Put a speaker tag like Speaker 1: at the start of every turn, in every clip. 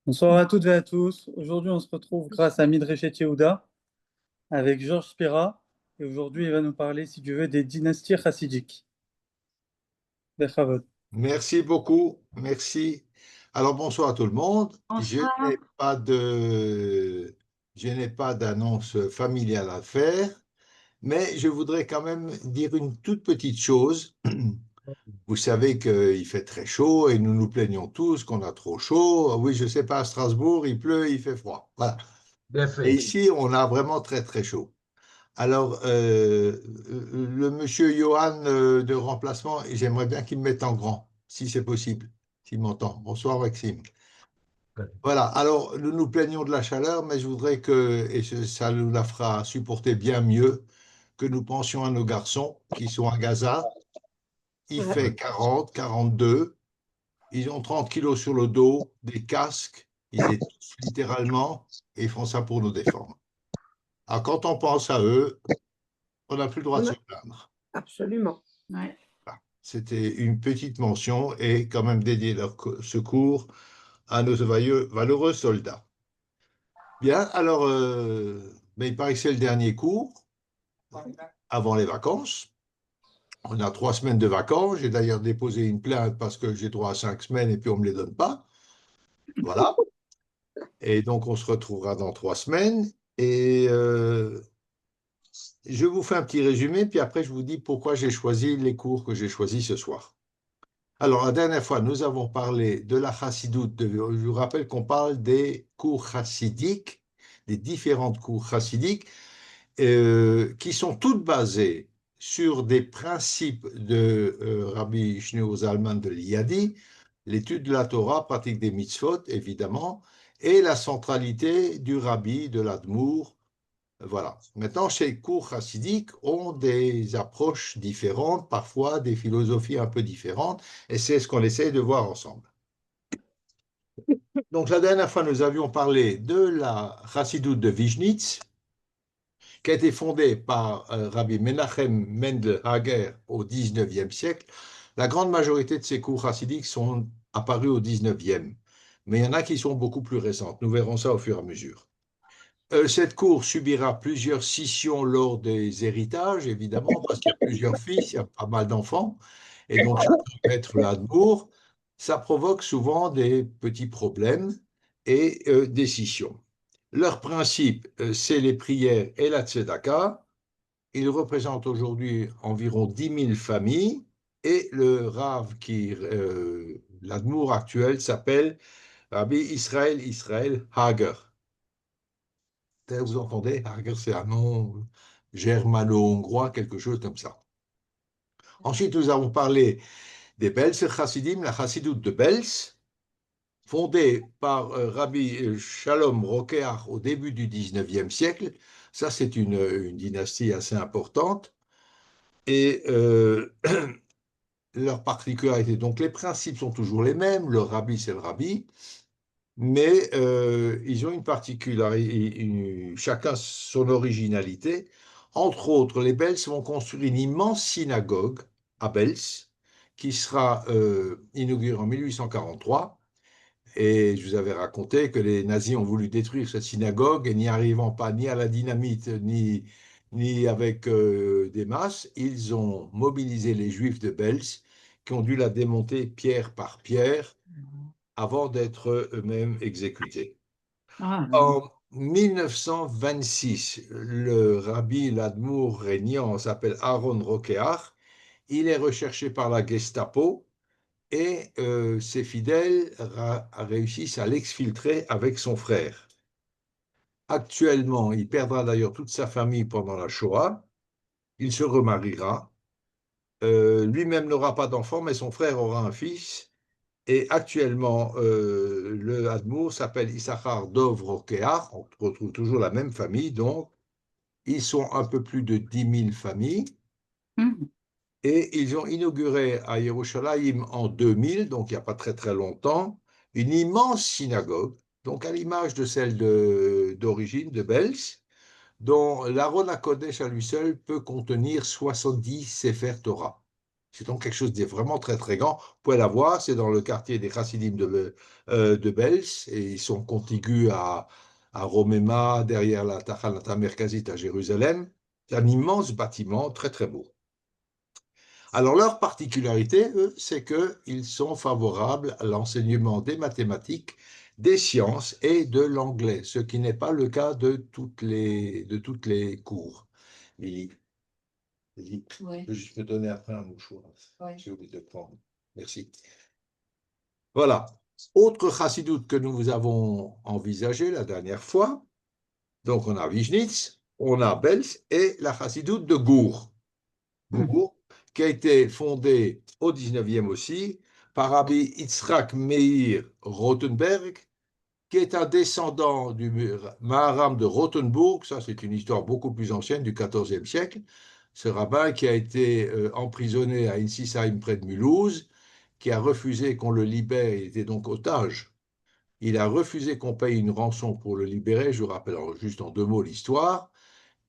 Speaker 1: Bonsoir à toutes et à tous. Aujourd'hui, on se retrouve grâce à Midreshet Yehuda avec Georges Spira. Et aujourd'hui, il va nous parler, si tu veux, des dynasties chassidiques. Bechavot.
Speaker 2: Merci beaucoup, merci. Alors bonsoir à tout le monde.
Speaker 3: Bonsoir.
Speaker 2: Je n'ai pas d'annonce familiale à faire, mais je voudrais quand même dire une toute petite chose. Vous savez qu'il fait très chaud et nous nous plaignons tous qu'on a trop chaud. Oui, je sais pas, à Strasbourg, il pleut, il fait froid. Voilà.
Speaker 3: Bien
Speaker 2: Et
Speaker 3: fait.
Speaker 2: ici, on a vraiment très très chaud. Alors, le monsieur Johan de remplacement, j'aimerais bien qu'il me mette en grand, si c'est possible, s'il m'entend. Bonsoir, Maxime. Voilà, alors nous nous plaignons de la chaleur, mais je voudrais que, ça nous la fera supporter bien mieux, que nous pensions à nos garçons qui sont à Gaza. Il fait 40, 42, ils ont 30 kilos sur le dos, des casques, ils étouffent littéralement, et ils font ça pour nous défendre. Alors, quand on pense à eux, on n'a plus le droit de se plaindre.
Speaker 3: Absolument. Ouais.
Speaker 2: Voilà. C'était une petite mention et quand même dédier leur secours à nos valeureux soldats. Bien, alors, mais il paraît que c'est le dernier cours avant les vacances. On a 3 semaines de vacances. J'ai d'ailleurs déposé une plainte parce que j'ai droit à 5 semaines et puis on ne me les donne pas. Voilà. Et donc, on se retrouvera dans 3 semaines. Et je vous fais un petit résumé, puis après, je vous dis pourquoi j'ai choisi les cours que j'ai choisis ce soir. Alors, la dernière fois, nous avons parlé de la chassidoute. Je vous rappelle qu'on parle des cours chassidiques, des différentes cours chassidiques, qui sont toutes basées sur des principes de Rabbi Shneur Zalman de Liadi, l'étude de la Torah, pratique des mitzvot, évidemment, et la centralité du Rabbi, de l'Admour. Voilà. Maintenant, ces cours chassidiques ont des approches différentes, parfois des philosophies un peu différentes, et c'est ce qu'on essaie de voir ensemble. Donc, la dernière fois, nous avions parlé de la chassidoute de Vignitz, qui a été fondée par Rabbi Menachem Mendel Hager au XIXe siècle. La grande majorité de ces cours chassidiques sont apparus au XIXe, mais il y en a qui sont beaucoup plus récentes. Nous verrons ça au fur et à mesure. Cette cour subira plusieurs scissions lors des héritages, évidemment, parce qu'il y a plusieurs fils, il y a pas mal d'enfants, et donc chacun va être l'amour. Ça provoque souvent des petits problèmes et des scissions. Leur principe, c'est les prières et la tzedaka. Ils représentent aujourd'hui environ 10 000 familles, et le Rav l'Admour actuel s'appelle Rabbi Israël Hager. Vous entendez? Hager, c'est un nom germano-hongrois, quelque chose comme ça. Ensuite, nous avons parlé des Belser Chassidim, la Chassidoute de Bels, fondée par Rabbi Shalom Rokeach au début du XIXe siècle. Ça, c'est une dynastie assez importante. Et leur particularité, donc les principes sont toujours les mêmes, le rabbi, c'est le rabbi, mais ils ont une particularité, chacun son originalité. Entre autres, les Bels vont construire une immense synagogue à Bels, qui sera inaugurée en 1843. Et je vous avais raconté que les nazis ont voulu détruire cette synagogue et n'y arrivant pas ni à la dynamite ni avec des masses, ils ont mobilisé les Juifs de Bels qui ont dû la démonter pierre par pierre avant d'être eux-mêmes exécutés.
Speaker 3: Ah,
Speaker 2: En 1926, le rabbi l'Admour régnant s'appelle Aaron Rokeach. Il est recherché par la Gestapo et ses fidèles réussissent à l'exfiltrer avec son frère. Actuellement, il perdra d'ailleurs toute sa famille pendant la Shoah. Il se remariera. Lui-même n'aura pas d'enfant, mais son frère aura un fils. Et actuellement, le Hadmour s'appelle Issachar Dov Rokeach. On retrouve toujours la même famille, donc. Ils sont un peu plus de 10 000 familles.
Speaker 3: hum,
Speaker 2: Et ils ont inauguré à Yerushalayim en 2000, donc il n'y a pas très très longtemps, une immense synagogue, donc à l'image de celle d'origine de Bels, dont l'Aaron HaKodesh à lui seul peut contenir 70 Sefer Torah. C'est donc quelque chose de vraiment très, très grand. Vous pouvez la voir, c'est dans le quartier des Chassidim de Bels, et ils sont contigus à Romema, derrière la Tachanata Merkazit à Jérusalem. C'est un immense bâtiment, très, très beau. Alors, leur particularité, eux, c'est qu'ils sont favorables à l'enseignement des mathématiques, des sciences et de l'anglais, ce qui n'est pas le cas de toutes les cours. Lily,
Speaker 3: Ouais.
Speaker 2: je peux donner après un mouchoir.
Speaker 3: Ouais.
Speaker 2: J'ai oublié de prendre. Merci. Voilà. Autre chassidoute que nous avons envisagé la dernière fois. Donc, on a Vizhnitz, on a Bels et la chassidoute de Gour. Gour, qui a été fondée au 19e aussi par Rabbi Yitzhak Meir Rothenberg, qui est un descendant du Maharam de Rothenburg. Ça, c'est une histoire beaucoup plus ancienne, du XIVe siècle. Ce rabbin qui a été emprisonné à Insisheim près de Mulhouse, qui a refusé qu'on le libère, il était donc otage. Il a refusé qu'on paye une rançon pour le libérer, je vous rappelle juste en 2 mots l'histoire,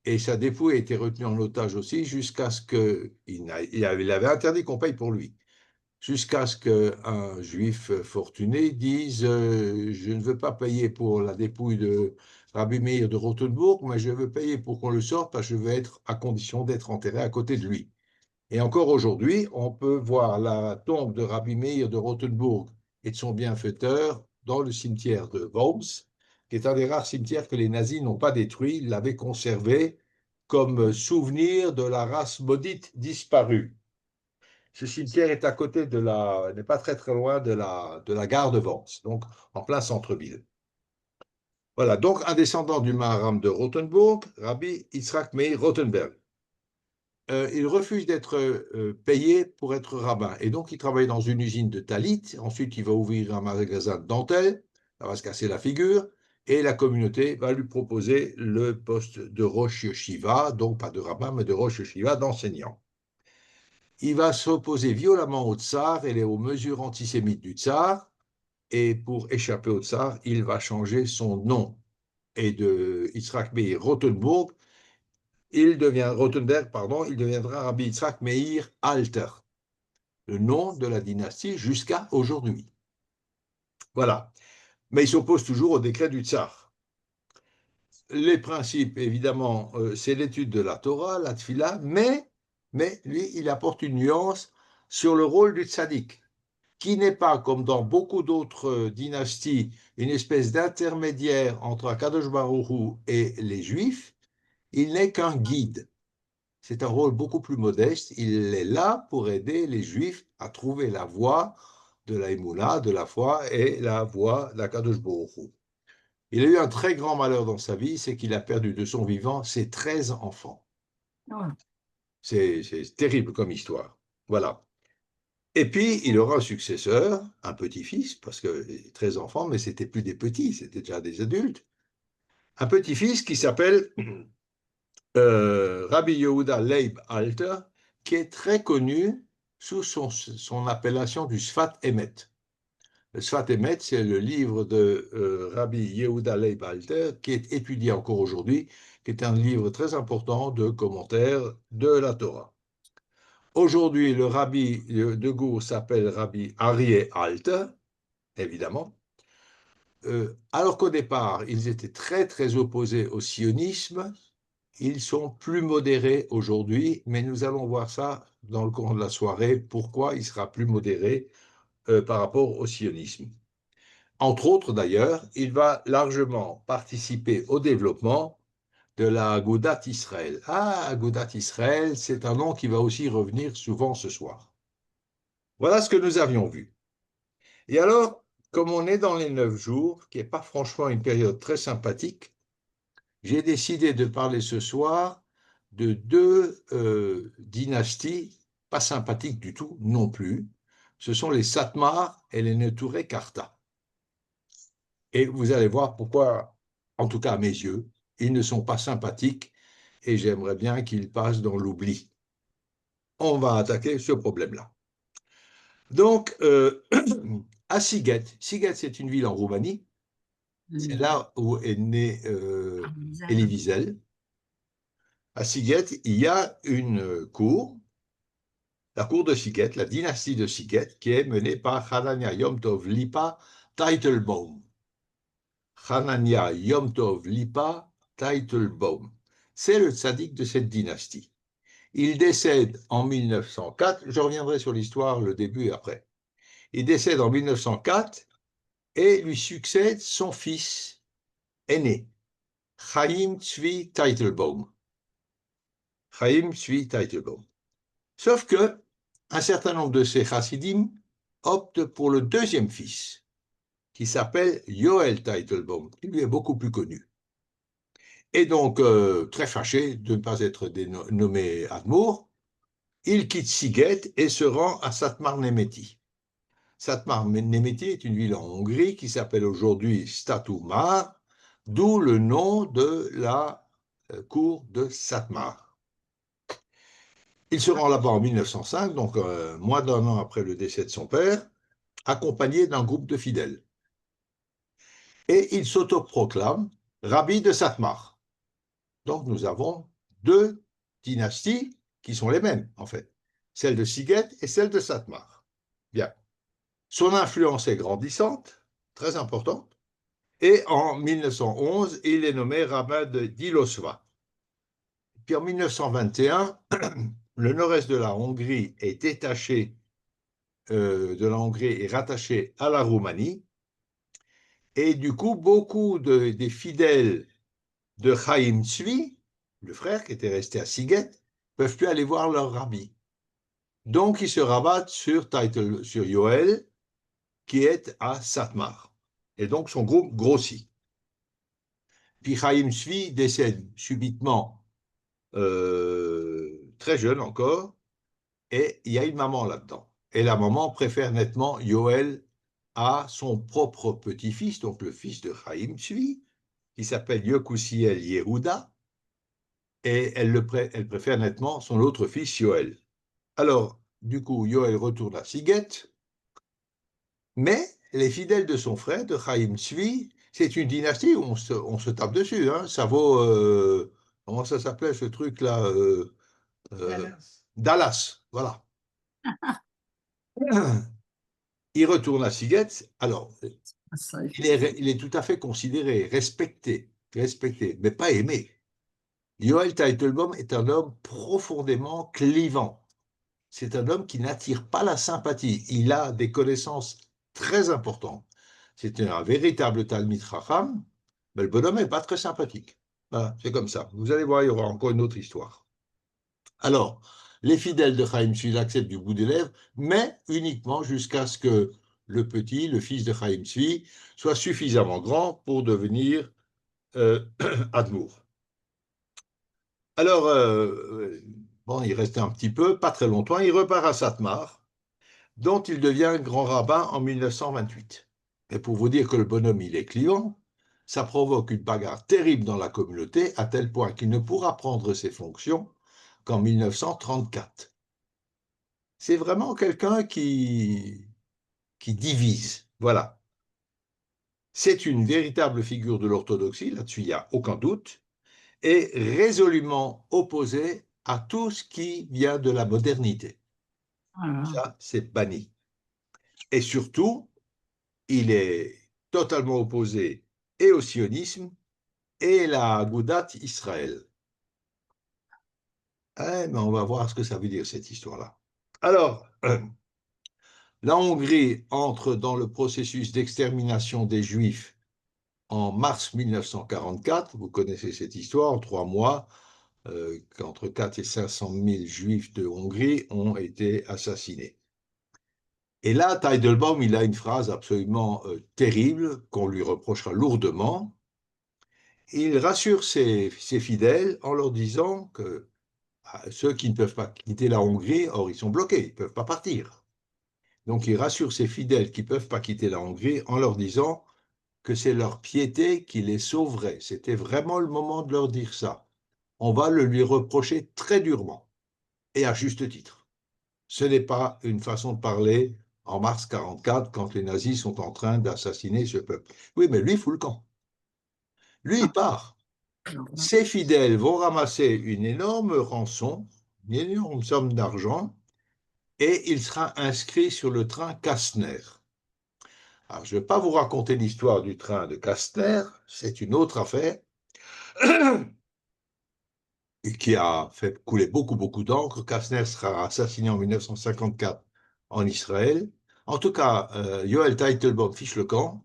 Speaker 2: et sa dépouille a été retenue en otage aussi jusqu'à ce qu'il avait interdit qu'on paye pour lui, jusqu'à ce qu'un juif fortuné dise je ne veux pas payer pour la dépouille de Rabbi Meir de Rothenburg, mais je veux payer pour qu'on le sorte parce que je veux être à condition d'être enterré à côté de lui. Et encore aujourd'hui, on peut voir la tombe de Rabbi Meir de Rothenburg et de son bienfaiteur dans le cimetière de Worms, qui est un des rares cimetières que les nazis n'ont pas détruit. Ils l'avaient conservé comme souvenir de la race maudite disparue. Ce cimetière est à côté n'est pas très très loin de la gare de Worms, donc en plein centre-ville. Voilà, donc un descendant du Maharam de Rothenburg, Rabbi Yitzhak Meir Rothenberg. Il refuse d'être payé pour être rabbin. Et donc, il travaille dans une usine de talit. Ensuite, il va ouvrir un magasin de dentelle. Ça va se casser la figure. Et la communauté va lui proposer le poste de Rosh Yeshiva, donc pas de rabbin, mais de Rosh Yeshiva, d'enseignant. Il va s'opposer violemment au tsar et aux mesures antisémites du tsar. Et pour échapper au tsar, il va changer son nom. Et de Yitzhak Meir Rothenburg, Rothenberg, il deviendra Rabbi Yitzhak Meir Alter, le nom de la dynastie jusqu'à aujourd'hui. Voilà. Mais il s'oppose toujours au décret du tsar. Les principes, évidemment, c'est l'étude de la Torah, la Tfila, mais lui, il apporte une nuance sur le rôle du tzaddik, qui n'est pas, comme dans beaucoup d'autres dynasties, une espèce d'intermédiaire entre Akadosh Baruch Hu et les Juifs. Il n'est qu'un guide. C'est un rôle beaucoup plus modeste. Il est là pour aider les Juifs à trouver la voie de la Emouna, de la foi, et la voie d'Akadosh Baruch Hu. Il a eu un très grand malheur dans sa vie, c'est qu'il a perdu de son vivant ses 13 enfants.
Speaker 3: Ouais.
Speaker 2: C'est terrible comme histoire. Voilà. Et puis, il aura un successeur, un petit-fils, parce que 13 enfants, mais ce n'étaient plus des petits, c'était déjà des adultes. Un petit-fils qui s'appelle Rabbi Yehuda Leib Alter, qui est très connu sous son appellation du Sfat Emet. Le Sfat Emet, c'est le livre de Rabbi Yehuda Leib Alter, qui est étudié encore aujourd'hui, qui est un livre très important de commentaires de la Torah. Aujourd'hui, le rabbi de Gour s'appelle Rabbi Aryeh Alter, évidemment. Alors qu'au départ, ils étaient très très opposés au sionisme. Ils sont plus modérés aujourd'hui, mais nous allons voir ça dans le cours de la soirée, pourquoi il sera plus modéré par rapport au sionisme. Entre autres, d'ailleurs, il va largement participer au développement de la Agudat Israël. Ah, Agudat Israël, c'est un nom qui va aussi revenir souvent ce soir. Voilà ce que nous avions vu. Et alors, comme on est dans les 9 jours, qui n'est pas franchement une période très sympathique, j'ai décidé de parler ce soir de 2 dynasties pas sympathiques du tout non plus. Ce sont les Satmar et les Neturei-Karta. Et vous allez voir pourquoi, en tout cas à mes yeux, ils ne sont pas sympathiques et j'aimerais bien qu'ils passent dans l'oubli. On va attaquer ce problème-là. Donc, à Siget, c'est une ville en Roumanie. C'est là où est né Elie Wiesel. À Siget, il y a une cour la cour de Siget, la dynastie de Siget, qui est menée par Hanania Yom Tov Lipa Teitelbaum. Hanania Yom Tov Lipa Teitelbaum. C'est le tzaddik de cette dynastie. Il décède en 1904, je reviendrai sur l'histoire, le début et après. Il décède en 1904 et lui succède son fils aîné, Chaim Tzvi Teitelbaum. Chaim Tzvi Teitelbaum. Sauf que un certain nombre de ces chassidim optent pour le deuxième fils, qui s'appelle Yoel Teitelbaum, qui lui est beaucoup plus connu. Et donc, très fâché de ne pas être nommé Admour, il quitte Siget et se rend à Satmar Nemeti. Satmar Nemeti est une ville en Hongrie qui s'appelle aujourd'hui Satu Mare, d'où le nom de la cour de Satmar. Il se rend là-bas en 1905, donc moins d'un an après le décès de son père, accompagné d'un groupe de fidèles. Et il s'autoproclame rabbi de Satmar. Donc nous avons deux dynasties qui sont les mêmes, en fait. Celle de Siget et celle de Satmar. Bien. Son influence est grandissante, très importante, et en 1911, il est nommé rabbin d'Ilosva. Puis en 1921, le nord-est de la Hongrie est détaché de la Hongrie est rattaché à la Roumanie, et du coup, beaucoup des fidèles de Chaim Tzvi, le frère qui était resté à Siget, ne peuvent plus aller voir leur rabbi. Donc, ils se rabattent sur Yoel, qui est à Satmar. Et donc, son groupe grossit. Puis Chaim Tzvi décède subitement, très jeune encore, et il y a une maman là-dedans. Et la maman préfère nettement Yoel à son propre petit-fils, donc le fils de Chaim Tzvi, qui s'appelle Yokusiel Yehuda, et elle préfère nettement son autre fils Yoel. Alors, du coup, Yoel retourne à Siget, mais les fidèles de son frère, de Chaim Tzvi, c'est une dynastie où on se tape dessus. Hein. Ça vaut... comment ça s'appelait ce truc-là Dallas, voilà. Il retourne à Siget. Alors, il est tout à fait considéré, respecté, mais pas aimé. Yoel Teitelbaum est un homme profondément clivant. C'est un homme qui n'attire pas la sympathie. Il a des connaissances très importantes. C'est un véritable Talmid Chacham, mais le bonhomme n'est pas très sympathique. Voilà, c'est comme ça. Vous allez voir, il y aura encore une autre histoire. Alors, les fidèles de Chaim Tzvi l'acceptent du bout des lèvres, mais uniquement jusqu'à ce que le petit, le fils de Chaim Tzvi, soit suffisamment grand pour devenir Admour. Alors, bon, il restait un petit peu, pas très longtemps, il repart à Satmar, dont il devient grand rabbin en 1928. Et pour vous dire que le bonhomme, il est clivant, ça provoque une bagarre terrible dans la communauté, à tel point qu'il ne pourra prendre ses fonctions qu'en 1934. C'est vraiment quelqu'un qui divise. Voilà. C'est une véritable figure de l'orthodoxie, là-dessus il n'y a aucun doute, et résolument opposé à tout ce qui vient de la modernité. Ça, c'est banni. Et surtout, il est totalement opposé et au sionisme et à la Agudat Israël. Mais on va voir ce que ça veut dire, cette histoire-là. Alors, la Hongrie entre dans le processus d'extermination des Juifs en mars 1944. Vous connaissez cette histoire, en 3 mois, qu'entre 4 et 500 000 Juifs de Hongrie ont été assassinés. Et là, Teitelbaum, il a une phrase absolument terrible qu'on lui reprochera lourdement. Il rassure ses fidèles en leur disant que ceux qui ne peuvent pas quitter la Hongrie, or ils sont bloqués, ils ne peuvent pas partir. Donc il rassure ses fidèles qui ne peuvent pas quitter la Hongrie en leur disant que c'est leur piété qui les sauverait. C'était vraiment le moment de leur dire ça. On va le lui reprocher très durement, et à juste titre. Ce n'est pas une façon de parler en mars 1944, quand les nazis sont en train d'assassiner ce peuple. Oui, mais lui, il fout le camp. Lui, il part. Ses fidèles vont ramasser une énorme rançon, une énorme somme d'argent, et il sera inscrit sur le train Kastner. Alors, je ne vais pas vous raconter l'histoire du train de Kastner, c'est une autre affaire, et qui a fait couler beaucoup d'encre. Kastner sera assassiné en 1954 en Israël. En tout cas, Yoel Teitelbaum fiche le camp.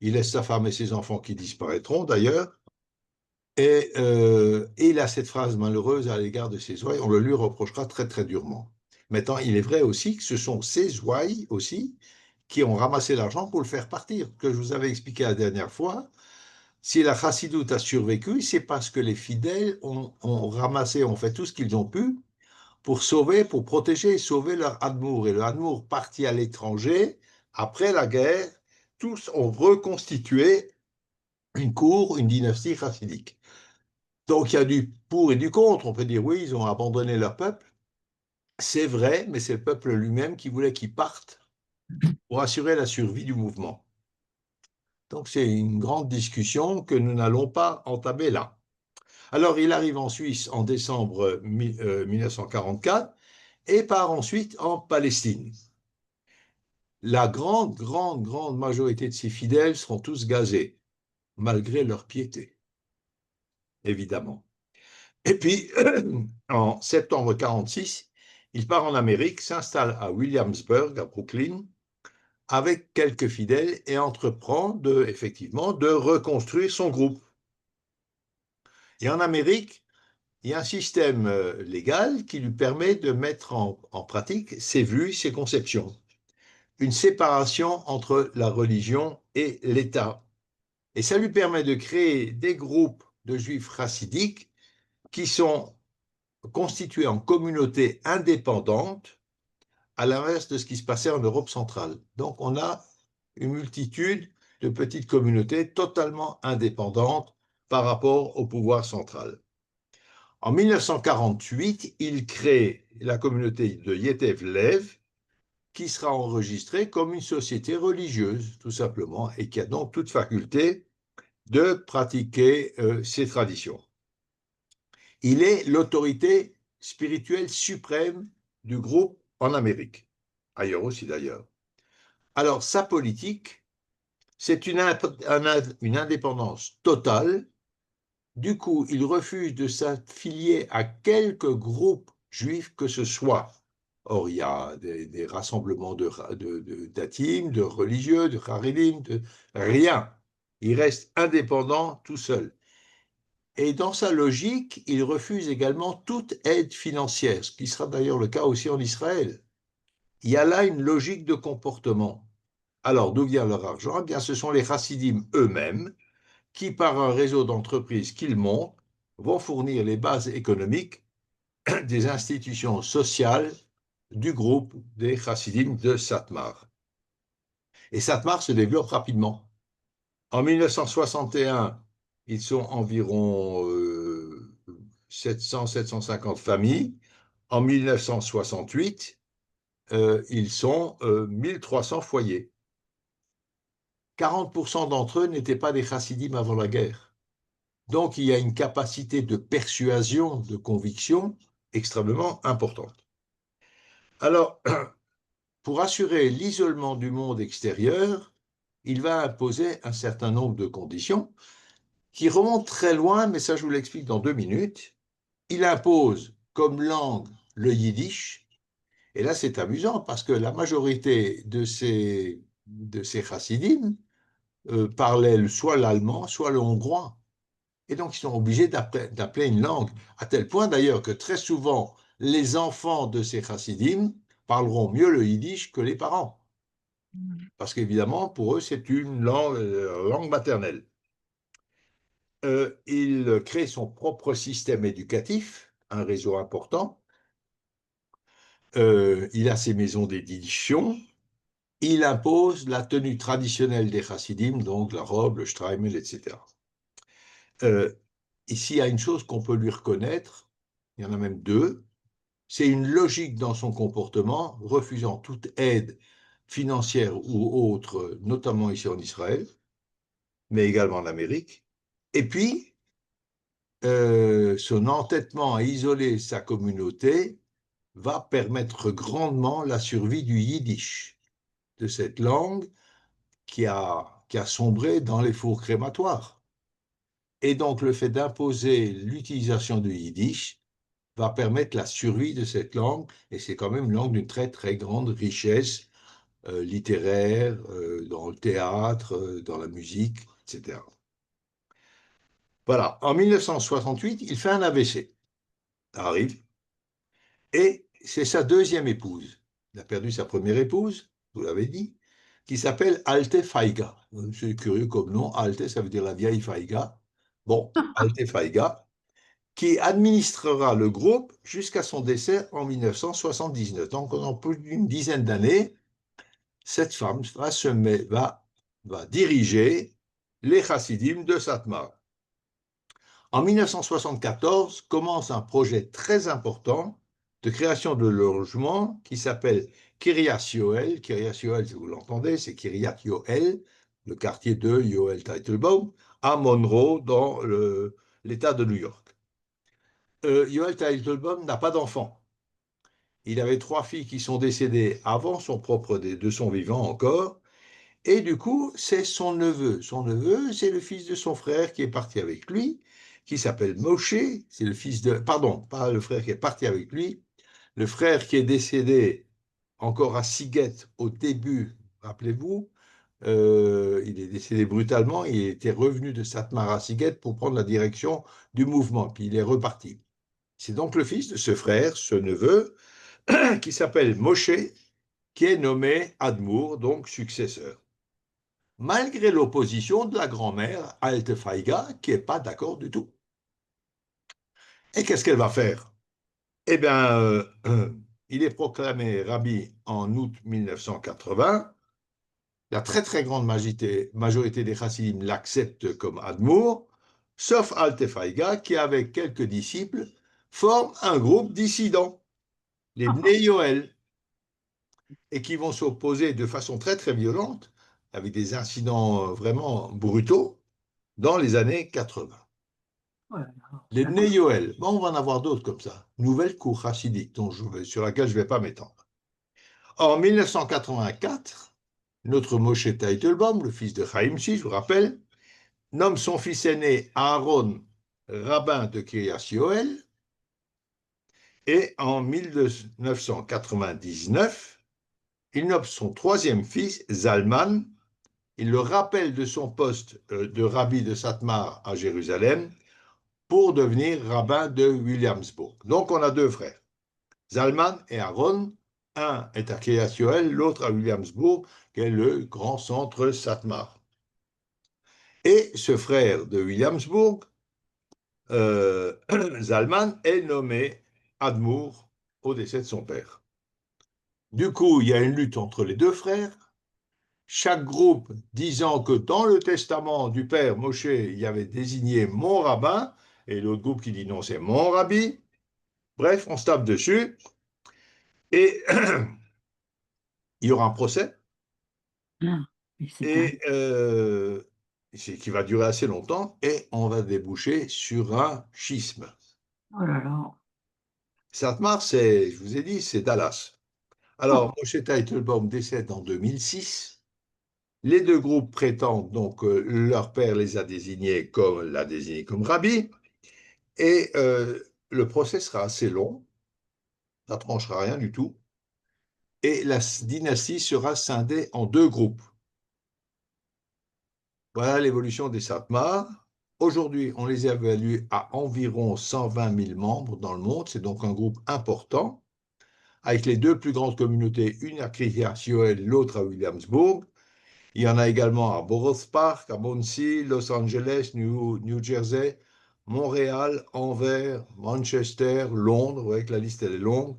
Speaker 2: Il laisse sa femme et ses enfants qui disparaîtront d'ailleurs. Et il a cette phrase malheureuse à l'égard de ses ouailles, on le lui reprochera très durement. Maintenant, il est vrai aussi que ce sont ses ouailles aussi qui ont ramassé l'argent pour le faire partir. Que je vous avais expliqué la dernière fois, si la chassidoute a survécu, c'est parce que les fidèles ont ramassé, ont fait tout ce qu'ils ont pu pour sauver, pour protéger et sauver leur admour. Et le admour parti à l'étranger, après la guerre, tous ont reconstitué une cour, une dynastie chassidique. Donc il y a du pour et du contre. On peut dire oui, ils ont abandonné leur peuple. C'est vrai, mais c'est le peuple lui-même qui voulait qu'ils partent pour assurer la survie du mouvement. Donc c'est une grande discussion que nous n'allons pas entamer là. Alors il arrive en Suisse en décembre 1944 et part ensuite en Palestine. La grande majorité de ses fidèles seront tous gazés, malgré leur piété, évidemment. Et puis, en septembre 1946, il part en Amérique, s'installe à Williamsburg, à Brooklyn, avec quelques fidèles et entreprend effectivement de reconstruire son groupe. Et en Amérique, il y a un système légal qui lui permet de mettre en pratique ses vues, ses conceptions. Une séparation entre la religion et l'État. Et ça lui permet de créer des groupes de juifs chassidiques qui sont constitués en communautés indépendantes, à l'inverse de ce qui se passait en Europe centrale. Donc on a une multitude de petites communautés totalement indépendantes par rapport au pouvoir central. En 1948, il crée la communauté de Yetev Lev, qui sera enregistrée comme une société religieuse, tout simplement, et qui a donc toute faculté de pratiquer ses traditions. Il est l'autorité spirituelle suprême du groupe en Amérique, ailleurs aussi d'ailleurs. Alors, sa politique, c'est une indépendance totale. Du coup, il refuse de s'affilier à quelque groupe juif que ce soit. Or, il y a des rassemblements d'athimes, de religieux, de haridim, de rien. Il reste indépendant tout seul. Et dans sa logique, il refuse également toute aide financière, ce qui sera d'ailleurs le cas aussi en Israël. Il y a là une logique de comportement. Alors, d'où vient leur argent? Eh bien, ce sont les chassidim eux-mêmes qui, par un réseau d'entreprises qu'ils montent, vont fournir les bases économiques des institutions sociales du groupe des chassidim de Satmar. Et Satmar se développe rapidement. En 1961, ils sont environ 700-750 familles. En 1968, ils sont 1300 foyers. 40% d'entre eux n'étaient pas des chassidim avant la guerre. Donc, il y a une capacité de persuasion, de conviction extrêmement importante. Alors, pour assurer l'isolement du monde extérieur, il va imposer un certain nombre de conditions qui remontent très loin, mais ça je vous l'explique dans 2 minutes. Il impose comme langue le yiddish, et là c'est amusant parce que la majorité de ces chassidim parlaient soit l'allemand, soit le hongrois. Et donc, ils sont obligés d'appeler une langue, à tel point d'ailleurs que très souvent, les enfants de ces chassidim parleront mieux le yiddish que les parents. Parce qu'évidemment, pour eux, c'est une langue maternelle. Il crée son propre système éducatif, un réseau important. Il a ses maisons d'édition. Il impose la tenue traditionnelle des chassidim, donc la robe, le shtreimel, etc. Ici, il y a une chose qu'on peut lui reconnaître, il y en a même 2, c'est une logique dans son comportement, refusant toute aide financière ou autre, notamment ici en Israël, mais également en Amérique. Et puis, son entêtement à isoler sa communauté va permettre grandement la survie du yiddish, de cette langue qui a sombré dans les fours crématoires. Et donc, le fait d'imposer l'utilisation du yiddish va permettre la survie de cette langue, et c'est quand même une langue d'une très, très grande richesse littéraire, dans le théâtre, dans la musique, etc. Voilà, en 1968, il fait un AVC, ça arrive, et c'est sa deuxième épouse. Il a perdu sa première épouse, vous l'avez dit, qui s'appelle Alte Faiga. C'est curieux comme nom, Alte, ça veut dire la vieille Faiga. Bon, Alte Faiga, qui administrera le groupe jusqu'à son décès en 1979. Donc, pendant plus d'une dizaine d'années, cette femme va diriger les chassidim de Satmar. En 1974, commence un projet très important de création de logements qui s'appelle Kiryas Yoel. Kiryas Yoel, si vous l'entendez, c'est Kiryat Yoel, le quartier de Yoel Teitelbaum, à Monroe, dans l'État de New York. Yoel Teitelbaum n'a pas d'enfant. Il avait 3 filles qui sont décédées avant de son vivant encore. Et du coup, c'est son neveu. Son neveu, c'est le fils de son frère qui est parti avec lui, qui s'appelle Moshe. C'est le fils de... Pardon, pas le frère qui est parti avec lui. Le frère qui est décédé encore à Siguet au début, rappelez-vous, il est décédé brutalement. Il était revenu de Satmar à Siguet pour prendre la direction du mouvement, puis il est reparti. C'est donc le fils de ce frère, ce neveu, qui s'appelle Moshe, qui est nommé Admour, donc successeur. Malgré l'opposition de la grand-mère Alte Faiga, qui n'est pas d'accord du tout. Et qu'est-ce qu'elle va faire? Eh bien, il est proclamé rabbi en août 1980. La très très grande majorité des chassidim l'acceptent comme Admour, sauf Alte Faiga, qui, avec quelques disciples, forme un groupe dissident, les Bnei Yoel, et qui vont s'opposer de façon très très violente, avec des incidents vraiment brutaux, dans les années 80. Les Bnei Yoel, bon, on va en avoir d'autres comme ça. Nouvelle cour chassidique sur laquelle je ne vais pas m'étendre. En 1984, notre Moshe Teitelbaum, le fils de Chaim Si, je vous rappelle, nomme son fils aîné Aaron rabbin de Kiryas Yoel. Et en 1999, il nomme son troisième fils, Zalman. Il le rappelle de son poste de rabbi de Satmar à Jérusalem pour devenir rabbin de Williamsburg. Donc, on a 2 frères, Zalman et Aaron. Un est à Kiryas Yoel, l'autre à Williamsburg, qui est le grand centre Satmar. Et ce frère de Williamsburg, Zalman, est nommé Admour au décès de son père. Du coup, il y a une lutte entre les 2 frères, chaque groupe disant que dans le testament du père Moshe, il y avait désigné mon rabbin, et l'autre groupe qui dit non, c'est mon rabbi. Bref, on se tape dessus, et il y aura un procès, et qui va durer assez longtemps, et on va déboucher sur un schisme.
Speaker 3: Oh là là.
Speaker 2: Satmar, je vous ai dit, c'est Dallas. Alors, Moshe Teitelbaum décède en 2006. Les 2 groupes prétendent donc que leur père l'a désigné comme rabbi, et le procès sera assez long, ça ne tranchera rien du tout, et la dynastie sera scindée en 2 groupes. Voilà l'évolution des Satmar. Aujourd'hui, on les évalue à environ 120 000 membres dans le monde, c'est donc un groupe important, avec les 2 plus grandes communautés, une à Kiryas Yoel, l'autre à Williamsburg. Il y en a également à Borough Park, à Muncie, Los Angeles, New Jersey, Montréal, Anvers, Manchester, Londres, vous voyez que la liste elle est longue,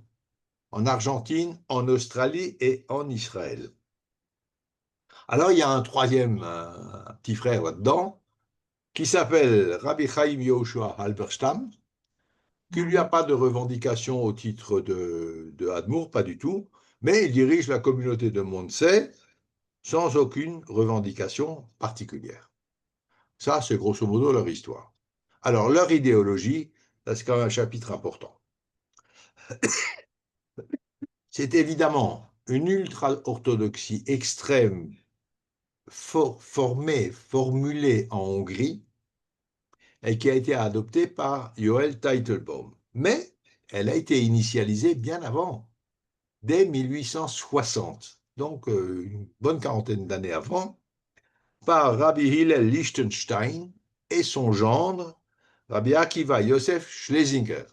Speaker 2: en Argentine, en Australie et en Israël. Alors il y a un troisième un petit frère là-dedans, qui s'appelle Rabbi Chaim Yehoshua Halberstam, qui lui a pas de revendication au titre de Admour, pas du tout, mais il dirige la communauté de Monsey sans aucune revendication particulière. Ça, c'est grosso modo leur histoire. Alors, leur idéologie, c'est quand même un chapitre important. C'est évidemment une ultra-orthodoxie extrême formulée en Hongrie et qui a été adoptée par Joël Teitelbaum. Mais elle a été initialisée bien avant, dès 1860, donc une bonne quarantaine d'années avant, par Rabbi Hillel Lichtenstein et son gendre, Rabbi Akiva Yosef Schlesinger.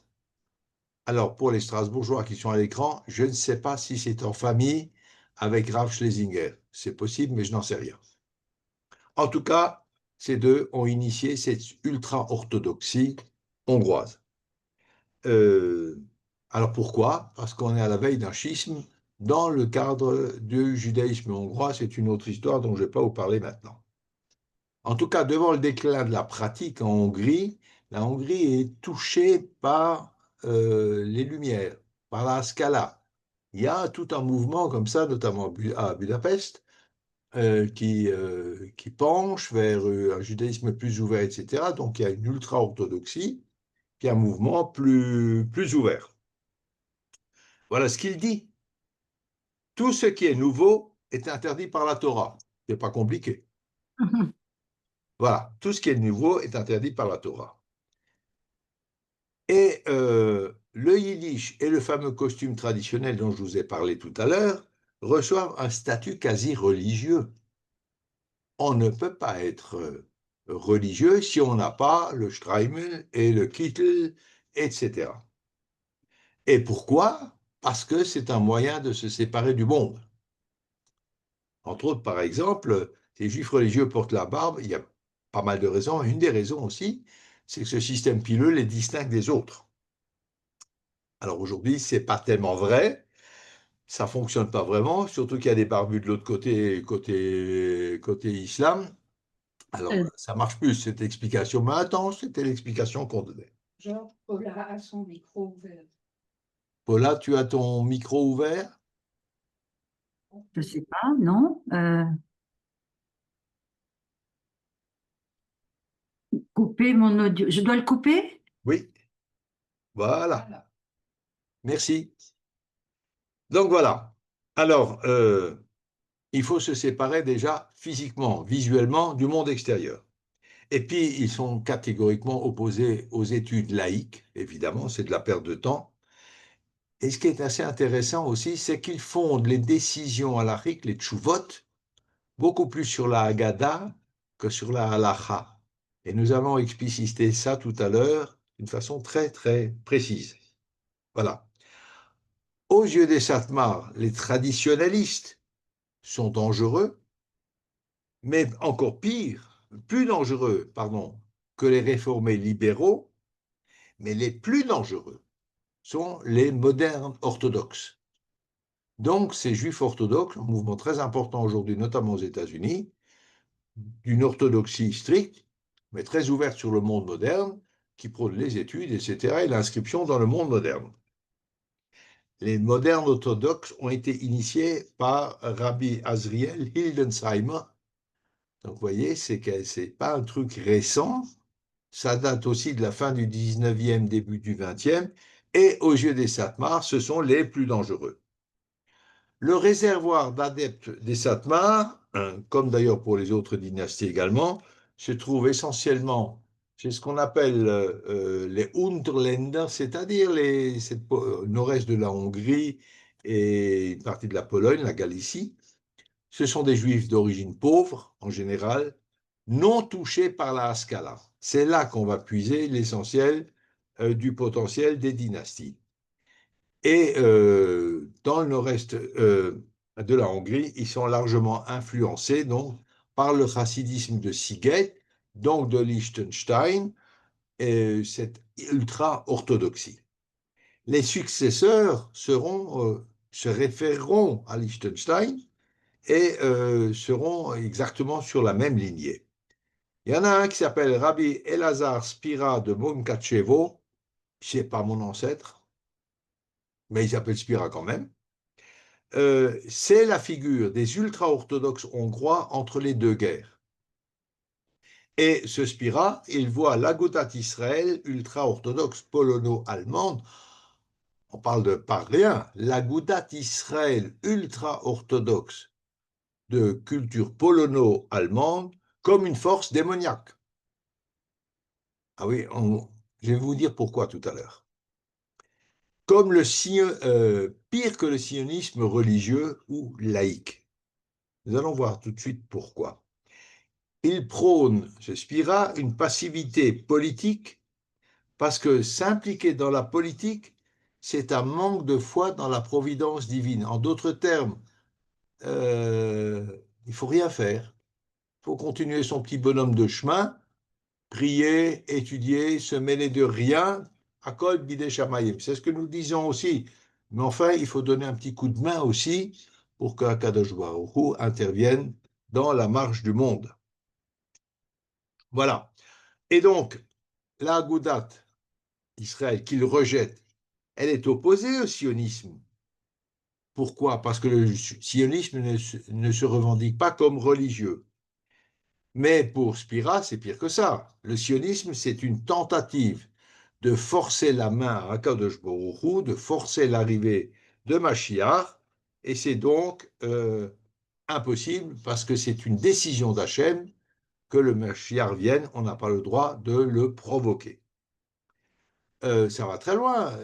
Speaker 2: Alors, pour les Strasbourgeois qui sont à l'écran, je ne sais pas si c'est en famille avec Rav Schlesinger. C'est possible, mais je n'en sais rien. En tout cas, ces deux ont initié cette ultra-orthodoxie hongroise. Alors pourquoi? Parce qu'on est à la veille d'un schisme dans le cadre du judaïsme hongrois. C'est une autre histoire dont je ne vais pas vous parler maintenant. En tout cas, devant le déclin de la pratique en Hongrie, la Hongrie est touchée par les Lumières, par la Scala. Il y a tout un mouvement comme ça, notamment à Budapest, qui penche vers un judaïsme plus ouvert, etc. Donc il y a une ultra-orthodoxie, puis un mouvement plus ouvert. Voilà ce qu'il dit. Tout ce qui est nouveau est interdit par la Torah. Ce n'est pas compliqué. Voilà, tout ce qui est nouveau est interdit par la Torah. Et le yiddish et le fameux costume traditionnel dont je vous ai parlé tout à l'heure reçoivent un statut quasi religieux. On ne peut pas être religieux si on n'a pas le Streimel et le Kittel, etc. Et pourquoi? Parce que c'est un moyen de se séparer du monde. Entre autres, par exemple, les juifs religieux portent la barbe, il y a pas mal de raisons. Une des raisons aussi, c'est que ce système pileux les distingue des autres. Alors aujourd'hui, ce n'est pas tellement vrai, ça ne fonctionne pas vraiment, surtout qu'il y a des barbus de l'autre côté islam. Alors, ça marche plus, cette explication. Mais attends, c'était l'explication qu'on donnait.
Speaker 3: Genre, Paula a son micro ouvert.
Speaker 2: Paula, tu as ton micro ouvert?
Speaker 4: Je sais pas, non. Couper mon audio. Je dois le couper?
Speaker 2: Oui, voilà. Merci. Donc voilà. Alors, il faut se séparer déjà physiquement, visuellement, du monde extérieur. Et puis, ils sont catégoriquement opposés aux études laïques, évidemment, c'est de la perte de temps. Et ce qui est assez intéressant aussi, c'est qu'ils fondent les décisions halachiques, les tchouvot, beaucoup plus sur la Haggadah que sur la halacha. Et nous allons expliciter ça tout à l'heure d'une façon très, très précise. Voilà. Aux yeux des Satmars, les traditionalistes sont dangereux, mais encore pire, plus dangereux, pardon, que les réformés libéraux, mais les plus dangereux sont les modernes orthodoxes. Donc, ces juifs orthodoxes, un mouvement très important aujourd'hui, notamment aux États-Unis, d'une orthodoxie stricte, mais très ouverte sur le monde moderne, qui prône les études, etc., et l'inscription dans le monde moderne. Les modernes orthodoxes ont été initiés par Rabbi Azriel Hildesheimer. Donc, vous voyez, c'est pas un truc récent, ça date aussi de la fin du 19e, début du 20e, et aux yeux des Satmars, ce sont les plus dangereux. Le réservoir d'adeptes des Satmars, comme d'ailleurs pour les autres dynasties également, se trouve essentiellement chez ce qu'on appelle les Unterländer, c'est-à-dire le nord-est de la Hongrie et une partie de la Pologne, la Galicie. Ce sont des juifs d'origine pauvre, en général, non touchés par la Haskalah. C'est là qu'on va puiser l'essentiel du potentiel des dynasties. Et dans le nord-est de la Hongrie, ils sont largement influencés donc, par le chassidisme de Szigety, donc de Liechtenstein, et cette ultra-orthodoxie. Les successeurs se référeront à Liechtenstein et seront exactement sur la même lignée. Il y en a un qui s'appelle Rabbi Elazar Spira de Munkachevo, ce n'est pas mon ancêtre, mais il s'appelle Spira quand même. C'est la figure des ultra-orthodoxes hongrois entre les deux guerres. Et ce Spira, il voit l'Agudat Israël ultra-orthodoxe polono-allemande on parle de pas rien, l'Agudat Israël ultra-orthodoxe de culture polono-allemande comme une force démoniaque. Ah oui, je vais vous dire pourquoi tout à l'heure. Comme pire que le sionisme religieux ou laïque. Nous allons voir tout de suite pourquoi. Il prône, ce Spira, une passivité politique parce que s'impliquer dans la politique, c'est un manque de foi dans la providence divine. En d'autres termes, il ne faut rien faire. Il faut continuer son petit bonhomme de chemin, prier, étudier, se mêler de rien, Akol Bidei Shamayim. C'est ce que nous disons aussi. Mais enfin, il faut donner un petit coup de main aussi pour qu'Akadosh Baruch Hu intervienne dans la marche du monde. Voilà. Et donc, la Agudat Israël qu'il rejette, elle est opposée au sionisme. Pourquoi? Parce que le sionisme ne se revendique pas comme religieux. Mais pour Spira, c'est pire que ça. Le sionisme, c'est une tentative de forcer la main à Akadosh Baruch Hu, de forcer l'arrivée de Mashiach, et c'est donc impossible parce que c'est une décision d'Hachem que le Mashiach vienne, on n'a pas le droit de le provoquer. Ça va très loin.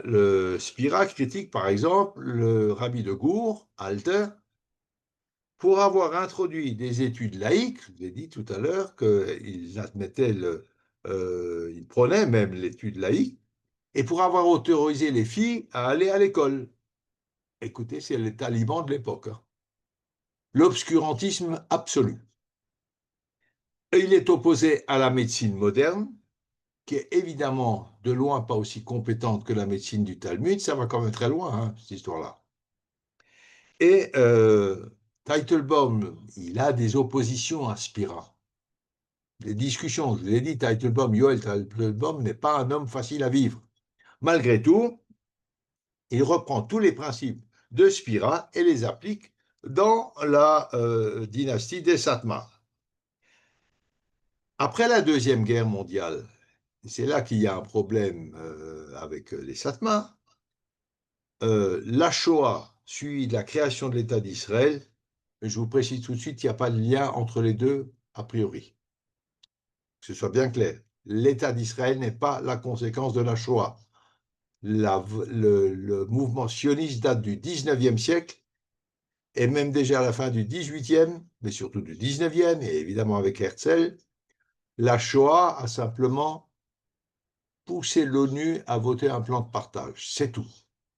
Speaker 2: Le Spira critique par exemple le rabbi de Gour, Alter, pour avoir introduit des études laïques. Je vous ai dit tout à l'heure qu'ils admettaient, ils prenaient même l'étude laïque, et pour avoir autorisé les filles à aller à l'école. Écoutez, c'est les talibans de l'époque. Hein. L'obscurantisme absolu. Et il est opposé à la médecine moderne, qui est évidemment de loin pas aussi compétente que la médecine du Talmud. Ça va quand même très loin, hein, cette histoire-là. Et Teitelbaum, il a des oppositions à Spira. Des discussions, je vous l'ai dit, Yoel Teitelbaum n'est pas un homme facile à vivre. Malgré tout, il reprend tous les principes de Spira et les applique dans la dynastie des Satmar. Après la Deuxième Guerre mondiale, c'est là qu'il y a un problème avec les Satmar, la Shoah suit la création de l'État d'Israël. Je vous précise tout de suite qu'il n'y a pas de lien entre les deux a priori. Que ce soit bien clair. L'État d'Israël n'est pas la conséquence de la Shoah. Le mouvement sioniste date du 19e siècle et même déjà à la fin du 18e, mais surtout du 19e, et évidemment avec Herzl, la Shoah a simplement poussé l'ONU à voter un plan de partage. C'est tout.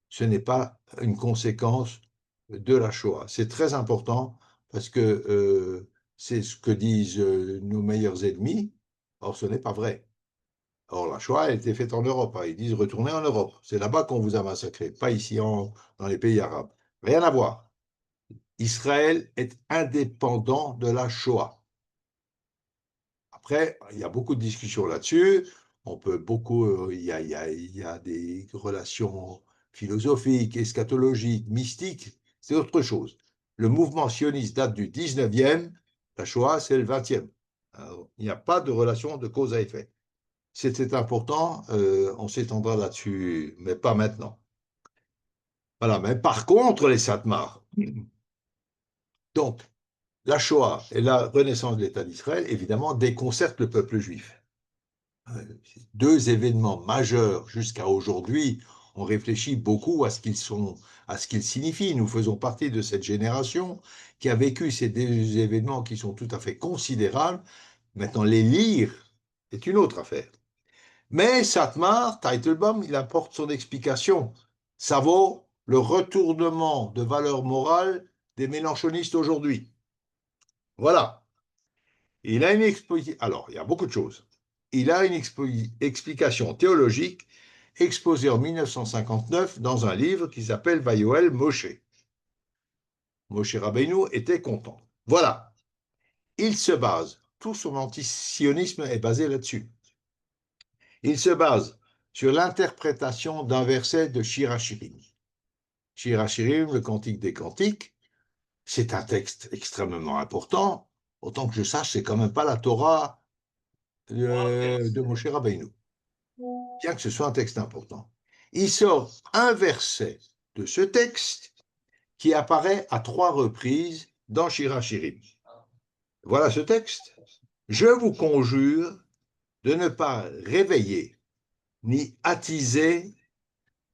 Speaker 2: Ce n'est pas une conséquence de la Shoah. C'est très important parce que c'est ce que disent nos meilleurs ennemis. Or, ce n'est pas vrai. Or, la Shoah a été faite en Europe. Ils disent retournez en Europe. C'est là-bas qu'on vous a massacré, pas ici dans les pays arabes. Rien à voir. Israël est indépendant de la Shoah. Après, il y a beaucoup de discussions là-dessus. On peut beaucoup, il y a des relations philosophiques, eschatologiques, mystiques. C'est autre chose. Le mouvement sioniste date du 19e, la Shoah, c'est le 20e. Alors, il n'y a pas de relation de cause à effet. C'était important, on s'étendra là-dessus, mais pas maintenant. Voilà, mais par contre, les Satmars. Donc, la Shoah et la renaissance de l'État d'Israël, évidemment, déconcertent le peuple juif. Deux événements majeurs jusqu'à aujourd'hui. On réfléchit beaucoup à ce qu'ils signifient. Nous faisons partie de cette génération qui a vécu ces deux événements qui sont tout à fait considérables. Maintenant, les lire est une autre affaire. Mais Satmar, Teitelbaum, il apporte son explication. Ça vaut le retournement de valeurs morales des mélanchonistes aujourd'hui. Voilà. Il a une exposition. Alors, il y a beaucoup de choses. Il a une explication théologique exposée en 1959 dans un livre qui s'appelle Vayoel Moshe. Moshe Rabbeinu était content. Voilà. Il se base, tout son antisionisme est basé là-dessus. Il se base sur l'interprétation d'un verset de Shir HaShirim. Shir HaShirim, le Cantique des Cantiques, c'est un texte extrêmement important. Autant que je sache, c'est quand même pas la Torah de Moshe Rabbeinu, bien que ce soit un texte important. il sort un verset de ce texte qui apparaît à 3 reprises dans Shirachirim. Voilà ce texte. Je vous conjure de ne pas réveiller ni attiser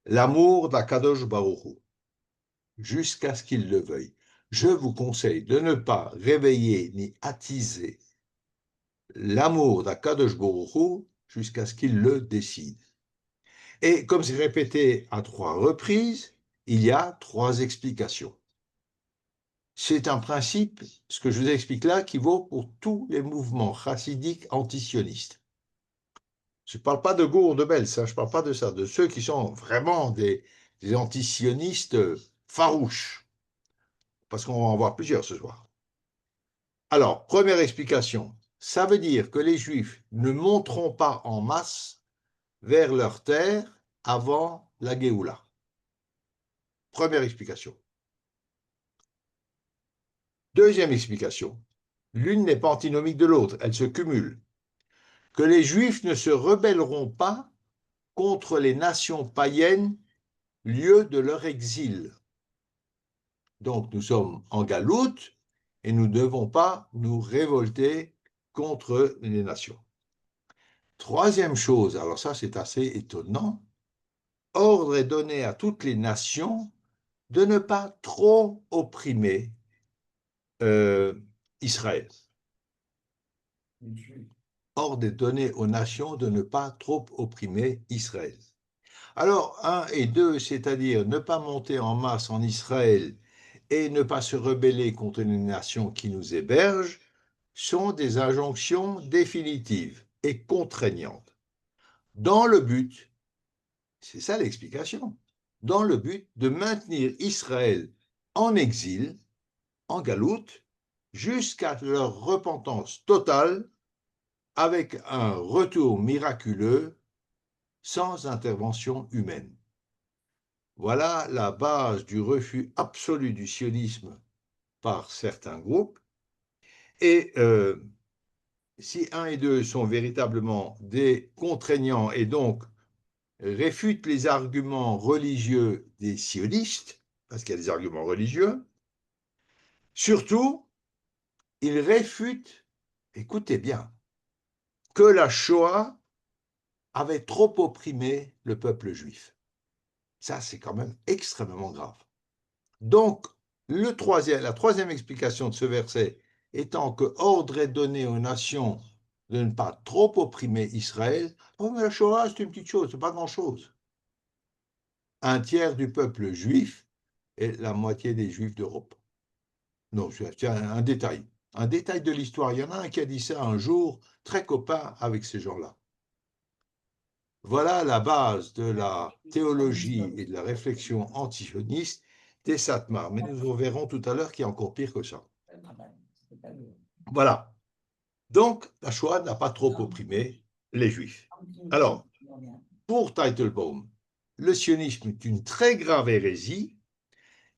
Speaker 2: l'amour d'Akadosh Baruch Hu jusqu'à ce qu'il le veuille. Je vous conseille de ne pas réveiller ni attiser l'amour d'Akadosh Baruch Hu jusqu'à ce qu'il le décide. Et comme c'est répété à 3 reprises, il y a 3 explications. C'est un principe, ce que je vous explique là, qui vaut pour tous les mouvements chassidiques antisionistes. Je ne parle pas de Gour, de Bels, je ne parle pas de ça, de ceux qui sont vraiment des antisionistes farouches, parce qu'on va en voir plusieurs ce soir. Alors, première explication, ça veut dire que les Juifs ne monteront pas en masse vers leur terre avant la Géoula. Première explication. Deuxième explication, l'une n'est pas antinomique de l'autre, elles se cumulent. Que les Juifs ne se rebelleront pas contre les nations païennes, lieu de leur exil. Donc nous sommes en galoute et nous ne devons pas nous révolter contre les nations. Troisième chose, alors ça c'est assez étonnant, ordre est donné à toutes les nations de ne pas trop opprimer Israël. Ordre est donné aux nations de ne pas trop opprimer Israël. Alors, 1 et 2, c'est-à-dire ne pas monter en masse en Israël et ne pas se rebeller contre les nations qui nous hébergent, sont des injonctions définitives et contraignantes. Dans le but, c'est ça l'explication, dans le but de maintenir Israël en exil, en galoute, jusqu'à leur repentance totale, avec un retour miraculeux, sans intervention humaine. Voilà la base du refus absolu du sionisme par certains groupes. Et si 1 et 2 sont véritablement des contraignants et donc réfutent les arguments religieux des sionistes, parce qu'il y a des arguments religieux, surtout, ils réfutent, écoutez bien, que la Shoah avait trop opprimé le peuple juif. Ça, c'est quand même extrêmement grave. Donc, la troisième explication de ce verset étant que ordre est donné aux nations de ne pas trop opprimer Israël, oh, mais la Shoah, c'est une petite chose, c'est pas grand-chose. Un tiers du peuple juif et la moitié des juifs d'Europe. Non, c'est un détail. Un détail de l'histoire. Il y en a un qui a dit ça un jour, très copain avec ces gens-là. Voilà la base de la théologie et de la réflexion antisioniste des Satmar. Mais nous verrons tout à l'heure qu'il y a encore pire que ça. Voilà. Donc, la Shoah n'a pas trop opprimé les Juifs. Alors, pour Teitelbaum, le sionisme est une très grave hérésie.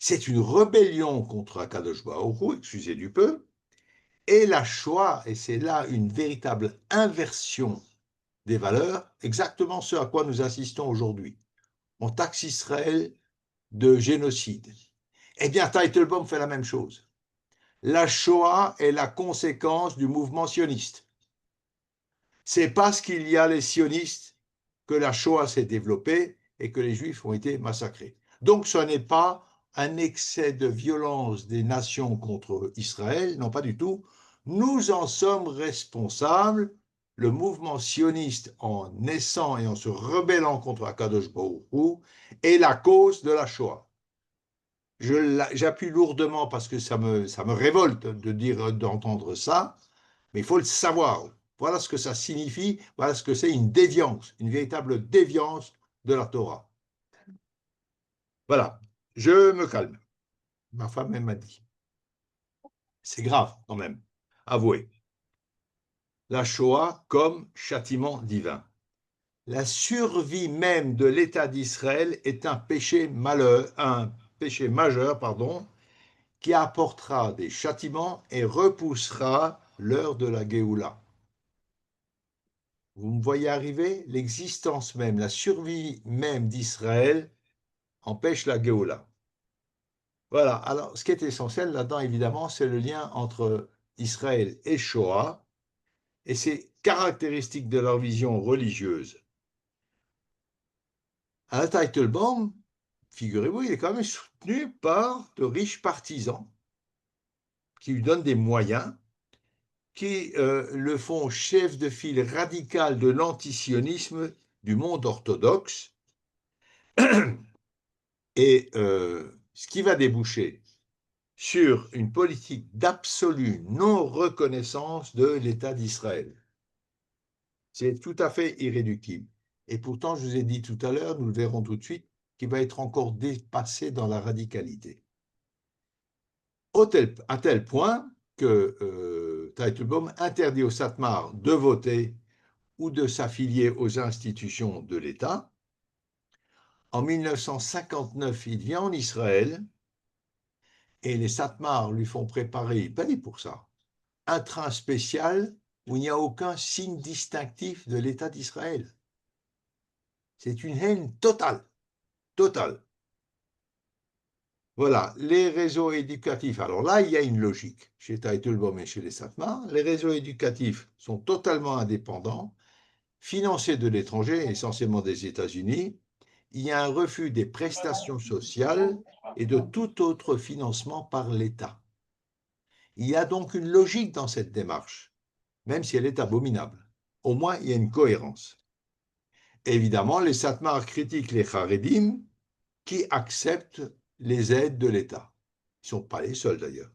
Speaker 2: C'est une rébellion contre Akadosh Baruch Hu, excusez du peu. Et la Shoah, et c'est là une véritable inversion des valeurs, exactement ce à quoi nous assistons aujourd'hui. On taxe Israël de génocide. Eh bien, Teitelbaum fait la même chose. La Shoah est la conséquence du mouvement sioniste. C'est parce qu'il y a les sionistes que la Shoah s'est développée et que les Juifs ont été massacrés. Donc, ce n'est pas un excès de violence des nations contre Israël, non pas du tout. Nous en sommes responsables. Le mouvement sioniste, en naissant et en se rebellant contre Akadosh Baruch Hu, est la cause de la Shoah. J'appuie lourdement parce que ça me révolte d'entendre ça, mais il faut le savoir. Voilà ce que ça signifie, voilà ce que c'est une déviance, une véritable déviance de la Torah. Voilà, je me calme. Ma femme, elle m'a dit. C'est grave quand même, avouez. La Shoah comme châtiment divin. La survie même de l'État d'Israël est un péché majeur, qui apportera des châtiments et repoussera l'heure de la Géoula. Vous me voyez arriver? L'existence même, la survie même d'Israël empêche la Géoula. Voilà, alors ce qui est essentiel là-dedans, évidemment, c'est le lien entre Israël et Shoah, et c'est caractéristique de leur vision religieuse. À Teitelbaum, figurez-vous, il est quand même soutenu par de riches partisans qui lui donnent des moyens, qui le font chef de file radical de l'antisionisme du monde orthodoxe, et ce qui va déboucher sur une politique d'absolue non-reconnaissance de l'État d'Israël. C'est tout à fait irréductible. Et pourtant, je vous ai dit tout à l'heure, nous le verrons tout de suite, qu'il va être encore dépassé dans la radicalité. À tel point que Teitelbaum interdit aux Satmar de voter ou de s'affilier aux institutions de l'État. En 1959, il vient en Israël et les Satmar lui font préparer, il paye pour ça, un train spécial où il n'y a aucun signe distinctif de l'État d'Israël. C'est une haine totale, totale. Voilà, les réseaux éducatifs. Alors là, il y a une logique chez Teitelbaum et chez les Satmar. Les réseaux éducatifs sont totalement indépendants, financés de l'étranger, essentiellement des États-Unis. Il y a un refus des prestations sociales et de tout autre financement par l'État. Il y a donc une logique dans cette démarche, même si elle est abominable. Au moins, il y a une cohérence. Évidemment, les Satmar critiquent les Haredim qui acceptent les aides de l'État. Ils ne sont pas les seuls d'ailleurs.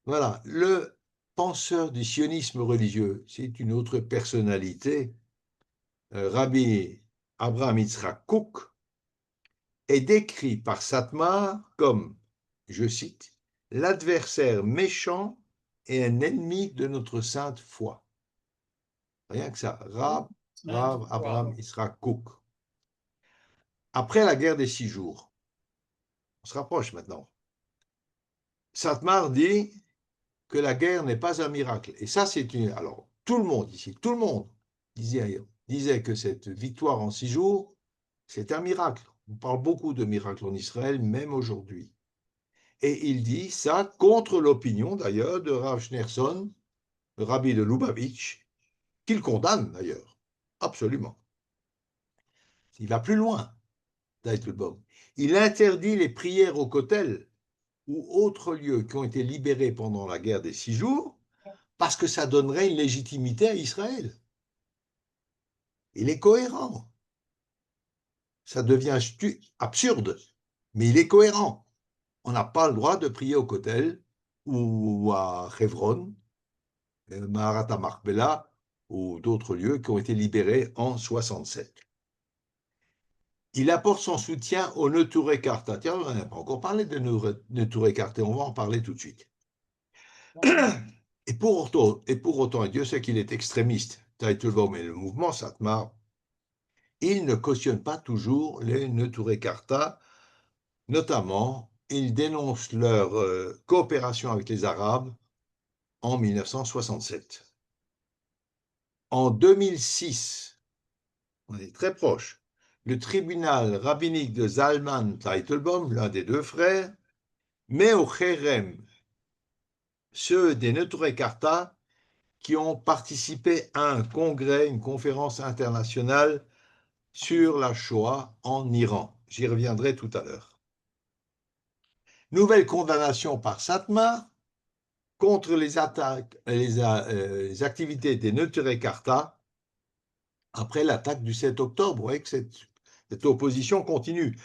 Speaker 2: Voilà, le penseur du sionisme religieux, c'est une autre personnalité, Rabbi Abraham Yitzhak Kook, est décrit par Satmar comme, je cite, l'adversaire méchant et un ennemi de notre sainte foi. Rien que ça, Rav Abraham Yitzhak Kook. Après la guerre des 6 jours, on se rapproche maintenant, Satmar dit que la guerre n'est pas un miracle. Et ça, c'est une... Alors, tout le monde ici, tout le monde disait que cette victoire en 6 jours, c'est un miracle. On parle beaucoup de miracles en Israël, même aujourd'hui. Et il dit ça contre l'opinion, d'ailleurs, de Rav Schneerson, le rabbi de Lubavitch, qu'il condamne, d'ailleurs, absolument. Il va plus loin, Teitelbaum. Il interdit les prières au Kotel ou autres lieux qui ont été libérés pendant la guerre des 6 jours, parce que ça donnerait une légitimité à Israël. Il est cohérent. Ça devient absurde, mais il est cohérent. On n'a pas le droit de prier au Kotel ou à Hebron, Maharat Machpelah ou d'autres lieux qui ont été libérés en 67. Il apporte son soutien au Neturei Karta. Tiens, on n'a pas encore parlé de Neturei Karta, on va en parler tout de suite. Et pour autant, et Dieu sait qu'il est extrémiste, Teitelbaum et le mouvement Satmar, il ne cautionne pas toujours les Neturei Karta, notamment, il dénonce leur coopération avec les Arabes en 1967. En 2006, on est très proche, le tribunal rabbinique de Zalman Teitelbaum, l'un des deux frères, met au Kherem ceux des Neturei Karta qui ont participé à un congrès, une conférence internationale sur la Shoah en Iran. J'y reviendrai tout à l'heure. Nouvelle condamnation par Satmar contre les activités des Neturei Karta après l'attaque du 7 octobre. Vous voyez que cette opposition continue.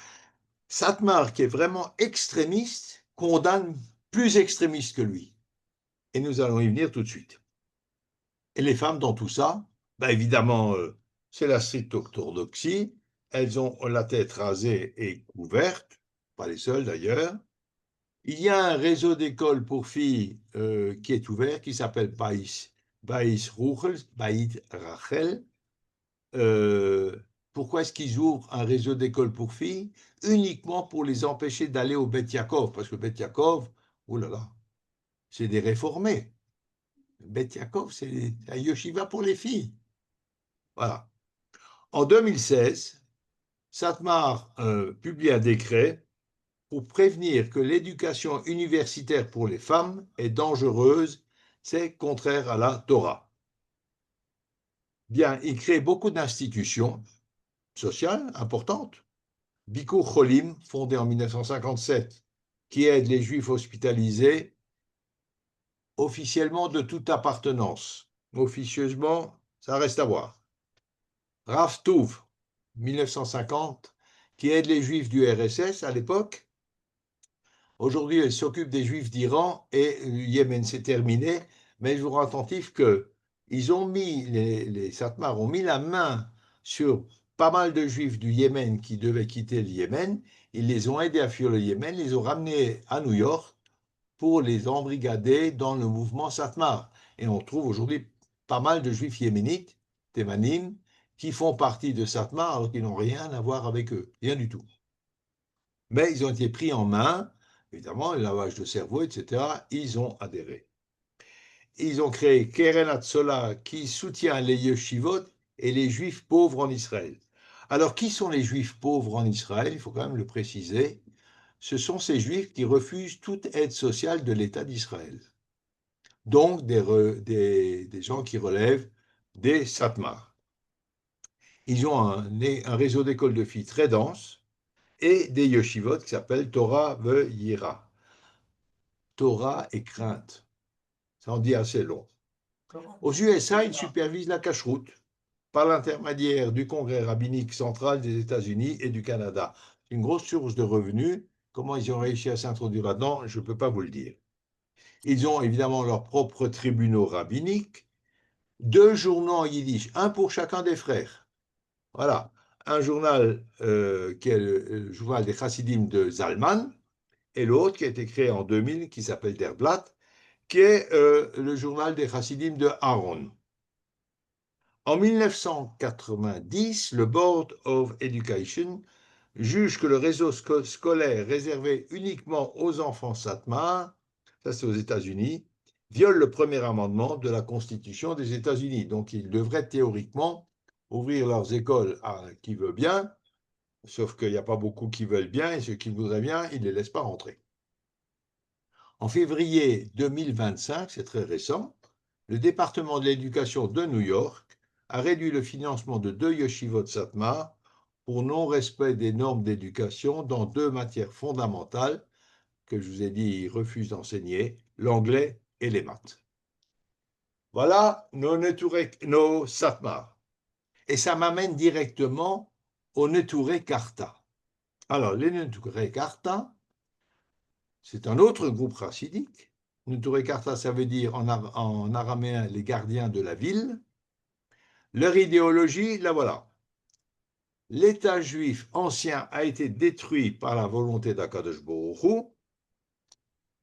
Speaker 2: Satmar, qui est vraiment extrémiste, condamne plus extrémiste que lui. Et nous allons y venir tout de suite. Et les femmes dans tout ça, ben évidemment, c'est la stricte orthodoxie. Elles ont la tête rasée et couverte, pas les seules d'ailleurs. Il y a un réseau d'écoles pour filles qui est ouvert, qui s'appelle Baïs Rachel. Pourquoi est-ce qu'ils ouvrent un réseau d'écoles pour filles? Uniquement pour les empêcher d'aller au Bet Yaakov, parce que Bet Yaakov, oh là là, c'est des réformés. Bet Yaakov, c'est un yeshiva pour les filles. Voilà. En 2016, Satmar publie un décret pour prévenir que l'éducation universitaire pour les femmes est dangereuse, c'est contraire à la Torah. Bien, il crée beaucoup d'institutions sociales importantes. Bikur Cholim, fondé en 1957, qui aide les juifs hospitalisés officiellement de toute appartenance. Officieusement, ça reste à voir. Rav Touv, 1950, qui aide les juifs du RSS à l'époque. Aujourd'hui, elle s'occupe des juifs d'Iran et du Yémen, c'est terminé, mais je vous rends attentif que les Satmars ont mis la main sur pas mal de juifs du Yémen qui devaient quitter le Yémen. Ils les ont aidés à fuir le Yémen, les ont ramenés à New York pour les embrigader dans le mouvement Satmar. Et on trouve aujourd'hui pas mal de juifs yéménites, Thémanim, qui font partie de Satmar alors qu'ils n'ont rien à voir avec eux, rien du tout. Mais ils ont été pris en main, évidemment, le lavage de cerveau, etc. Ils ont adhéré. Ils ont créé Keren Hatzolah qui soutient les yeshivot et les juifs pauvres en Israël. Alors, qui sont les juifs pauvres en Israël? Il faut quand même le préciser. Ce sont ces juifs qui refusent toute aide sociale de l'État d'Israël. Donc, des gens qui relèvent des Satmar. Ils ont un réseau d'écoles de filles très dense et des yeshivot qui s'appellent Torah ve Yira. Torah et crainte. Ça en dit assez long. Aux USA, ils supervisent la cacheroute par l'intermédiaire du Congrès rabbinique central des États-Unis et du Canada. C'est une grosse source de revenus. Comment ils ont réussi à s'introduire là-dedans, je ne peux pas vous le dire. Ils ont évidemment leurs propres tribunaux rabbiniques, 2 journaux en yiddish, un pour chacun des frères. Voilà, un journal qui est le journal des Chassidim de Zalman, et l'autre qui a été créé en 2000, qui s'appelle Der Blatt, qui est le journal des Chassidim de Aaron. En 1990, le Board of Education juge que le réseau scolaire réservé uniquement aux enfants Satmar, ça c'est aux États-Unis, viole le premier amendement de la Constitution des États-Unis. Donc ils devraient théoriquement ouvrir leurs écoles à qui veut bien, sauf qu'il n'y a pas beaucoup qui veulent bien, et ceux qui voudraient bien, ils ne les laissent pas rentrer. En février 2025, c'est très récent, le département de l'éducation de New York a réduit le financement de 2 yeshivot Satmar pour non-respect des normes d'éducation dans 2 matières fondamentales que je vous ai dit, ils refusent d'enseigner, l'anglais et les maths. Voilà nos Satmar. Et ça m'amène directement au Neturei Karta. Alors, les Neturei Karta, c'est un autre groupe chassidique. Neturei Karta, ça veut dire en araméen les gardiens de la ville. Leur idéologie, la voilà. L'État juif ancien a été détruit par la volonté d'Akadosh Baruch Hu.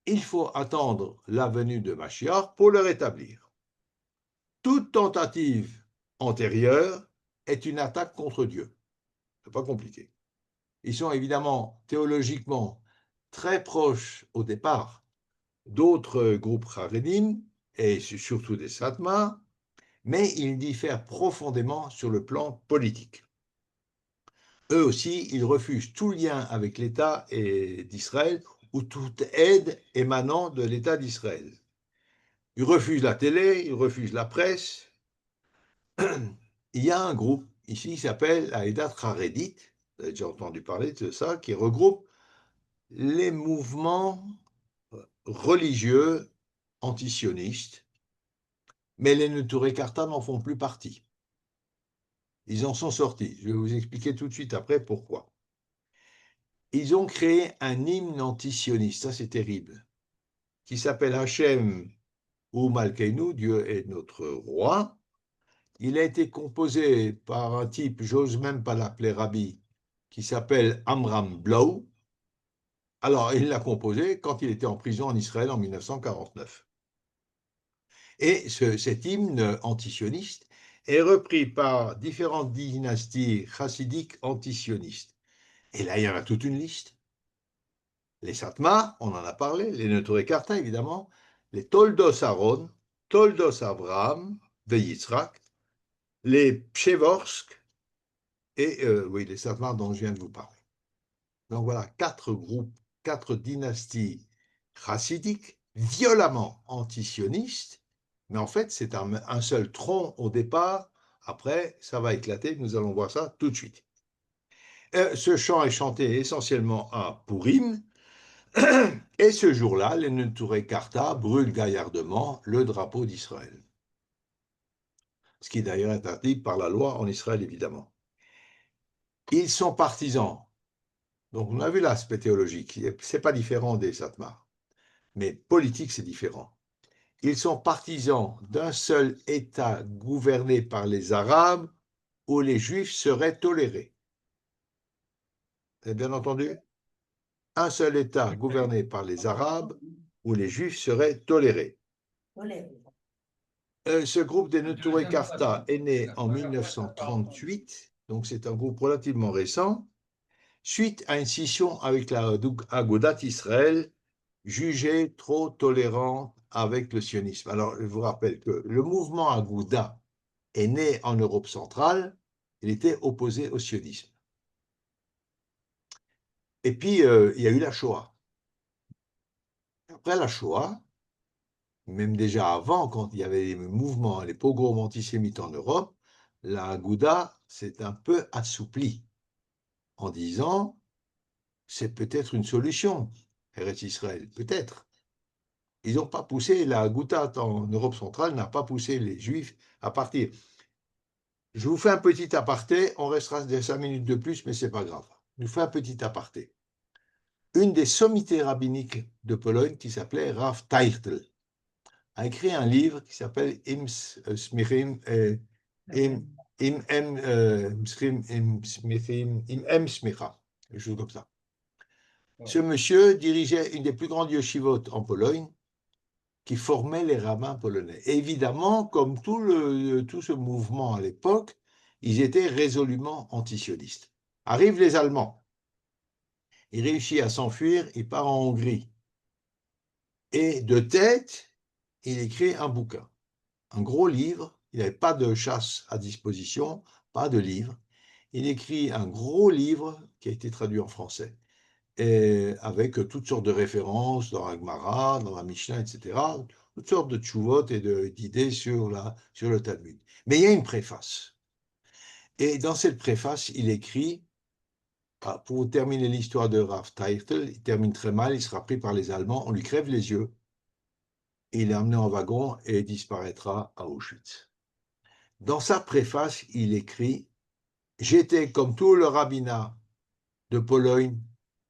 Speaker 2: Il faut attendre la venue de Mashiach pour le rétablir. Toute tentative antérieure est une attaque contre Dieu. Ce n'est pas compliqué. Ils sont évidemment théologiquement très proches au départ d'autres groupes Haredim et surtout des Satmar, mais ils diffèrent profondément sur le plan politique. Eux aussi, ils refusent tout lien avec l'État d'Israël ou toute aide émanant de l'État d'Israël. Ils refusent la télé, ils refusent la presse. Il y a un groupe ici qui s'appelle la Edat Haredit, vous avez déjà entendu parler de ça, qui regroupe les mouvements religieux antisionistes, mais les Neturei Karta n'en font plus partie. Ils en sont sortis. Je vais vous expliquer tout de suite après pourquoi. Ils ont créé un hymne antisioniste, ça c'est terrible, qui s'appelle Hachem ou Malkeinu, Dieu est notre roi. Il a été composé par un type, j'ose même pas l'appeler rabbi, qui s'appelle Amram Blau. Alors, il l'a composé quand il était en prison en Israël en 1949. Et cet hymne antisioniste est repris par différentes dynasties chassidiques antisionistes. Et là, il y en a toute une liste. Les Satmar, on en a parlé, les Neturei Karta, évidemment, les Toldos Aaron, Toldos Avraham, Veyitzrak, les Pchevorsk et oui, les Satmar dont je viens de vous parler. Donc voilà, 4 groupes, 4 dynasties chassidiques, violemment antisionistes, mais en fait, c'est un seul tronc au départ. Après, ça va éclater, nous allons voir ça tout de suite. Ce chant est chanté essentiellement à Purim, et ce jour-là, les Neturei Karta brûlent gaillardement le drapeau d'Israël. Ce qui d'ailleurs est interdit par la loi en Israël, évidemment. Ils sont partisans. Donc on a vu l'aspect théologique, c'est pas différent des Satmar, mais politique c'est différent. Ils sont partisans d'un seul État gouverné par les Arabes où les Juifs seraient tolérés. Vous avez bien entendu? Un seul État gouverné par les Arabes où les Juifs seraient tolérés. Ce groupe des Neturei Karta est né en 1938, donc c'est un groupe relativement récent, suite à une scission avec la Agudat Israël, jugée trop tolérante avec le sionisme. Alors, je vous rappelle que le mouvement Aguda est né en Europe centrale, il était opposé au sionisme. Et puis, il y a eu la Shoah. Après la Shoah, même déjà avant, quand il y avait les mouvements, les pogroms antisémites en Europe, la Aguda s'est un peu assouplie en disant c'est peut-être une solution, Eretz Israël, peut-être. Ils n'ont pas poussé, la Aguda en Europe centrale n'a pas poussé les Juifs à partir. Je vous fais un petit aparté, on restera des 5 minutes de plus, mais ce n'est pas grave. Je vous fais un petit aparté. Une des sommités rabbiniques de Pologne, qui s'appelait Rav Teichtel, a écrit un livre qui s'appelle Im Smichim, Im Em Smicha, quelque chose comme ça. Ce monsieur dirigeait une des plus grandes yeshivot en Pologne, qui formait les rabbins polonais. Et évidemment, comme tout ce mouvement à l'époque, ils étaient résolument antisionistes. Arrivent les Allemands. Il réussit à s'enfuir, il part en Hongrie. Et de tête, il écrit un bouquin, un gros livre. Il n'avait pas de chasse à disposition, pas de livre. Il écrit un gros livre qui a été traduit en français, et avec toutes sortes de références dans la Gemara, dans la Mishnah, etc., toutes sortes de tchouvot et d'idées sur le Talmud. Mais il y a une préface. Et dans cette préface, il écrit, pour terminer l'histoire de Rav Teichtel, il termine très mal, il sera pris par les Allemands, on lui crève les yeux, il est emmené en wagon et disparaîtra à Auschwitz. Dans sa préface, il écrit « J'étais comme tout le rabbinat de Pologne,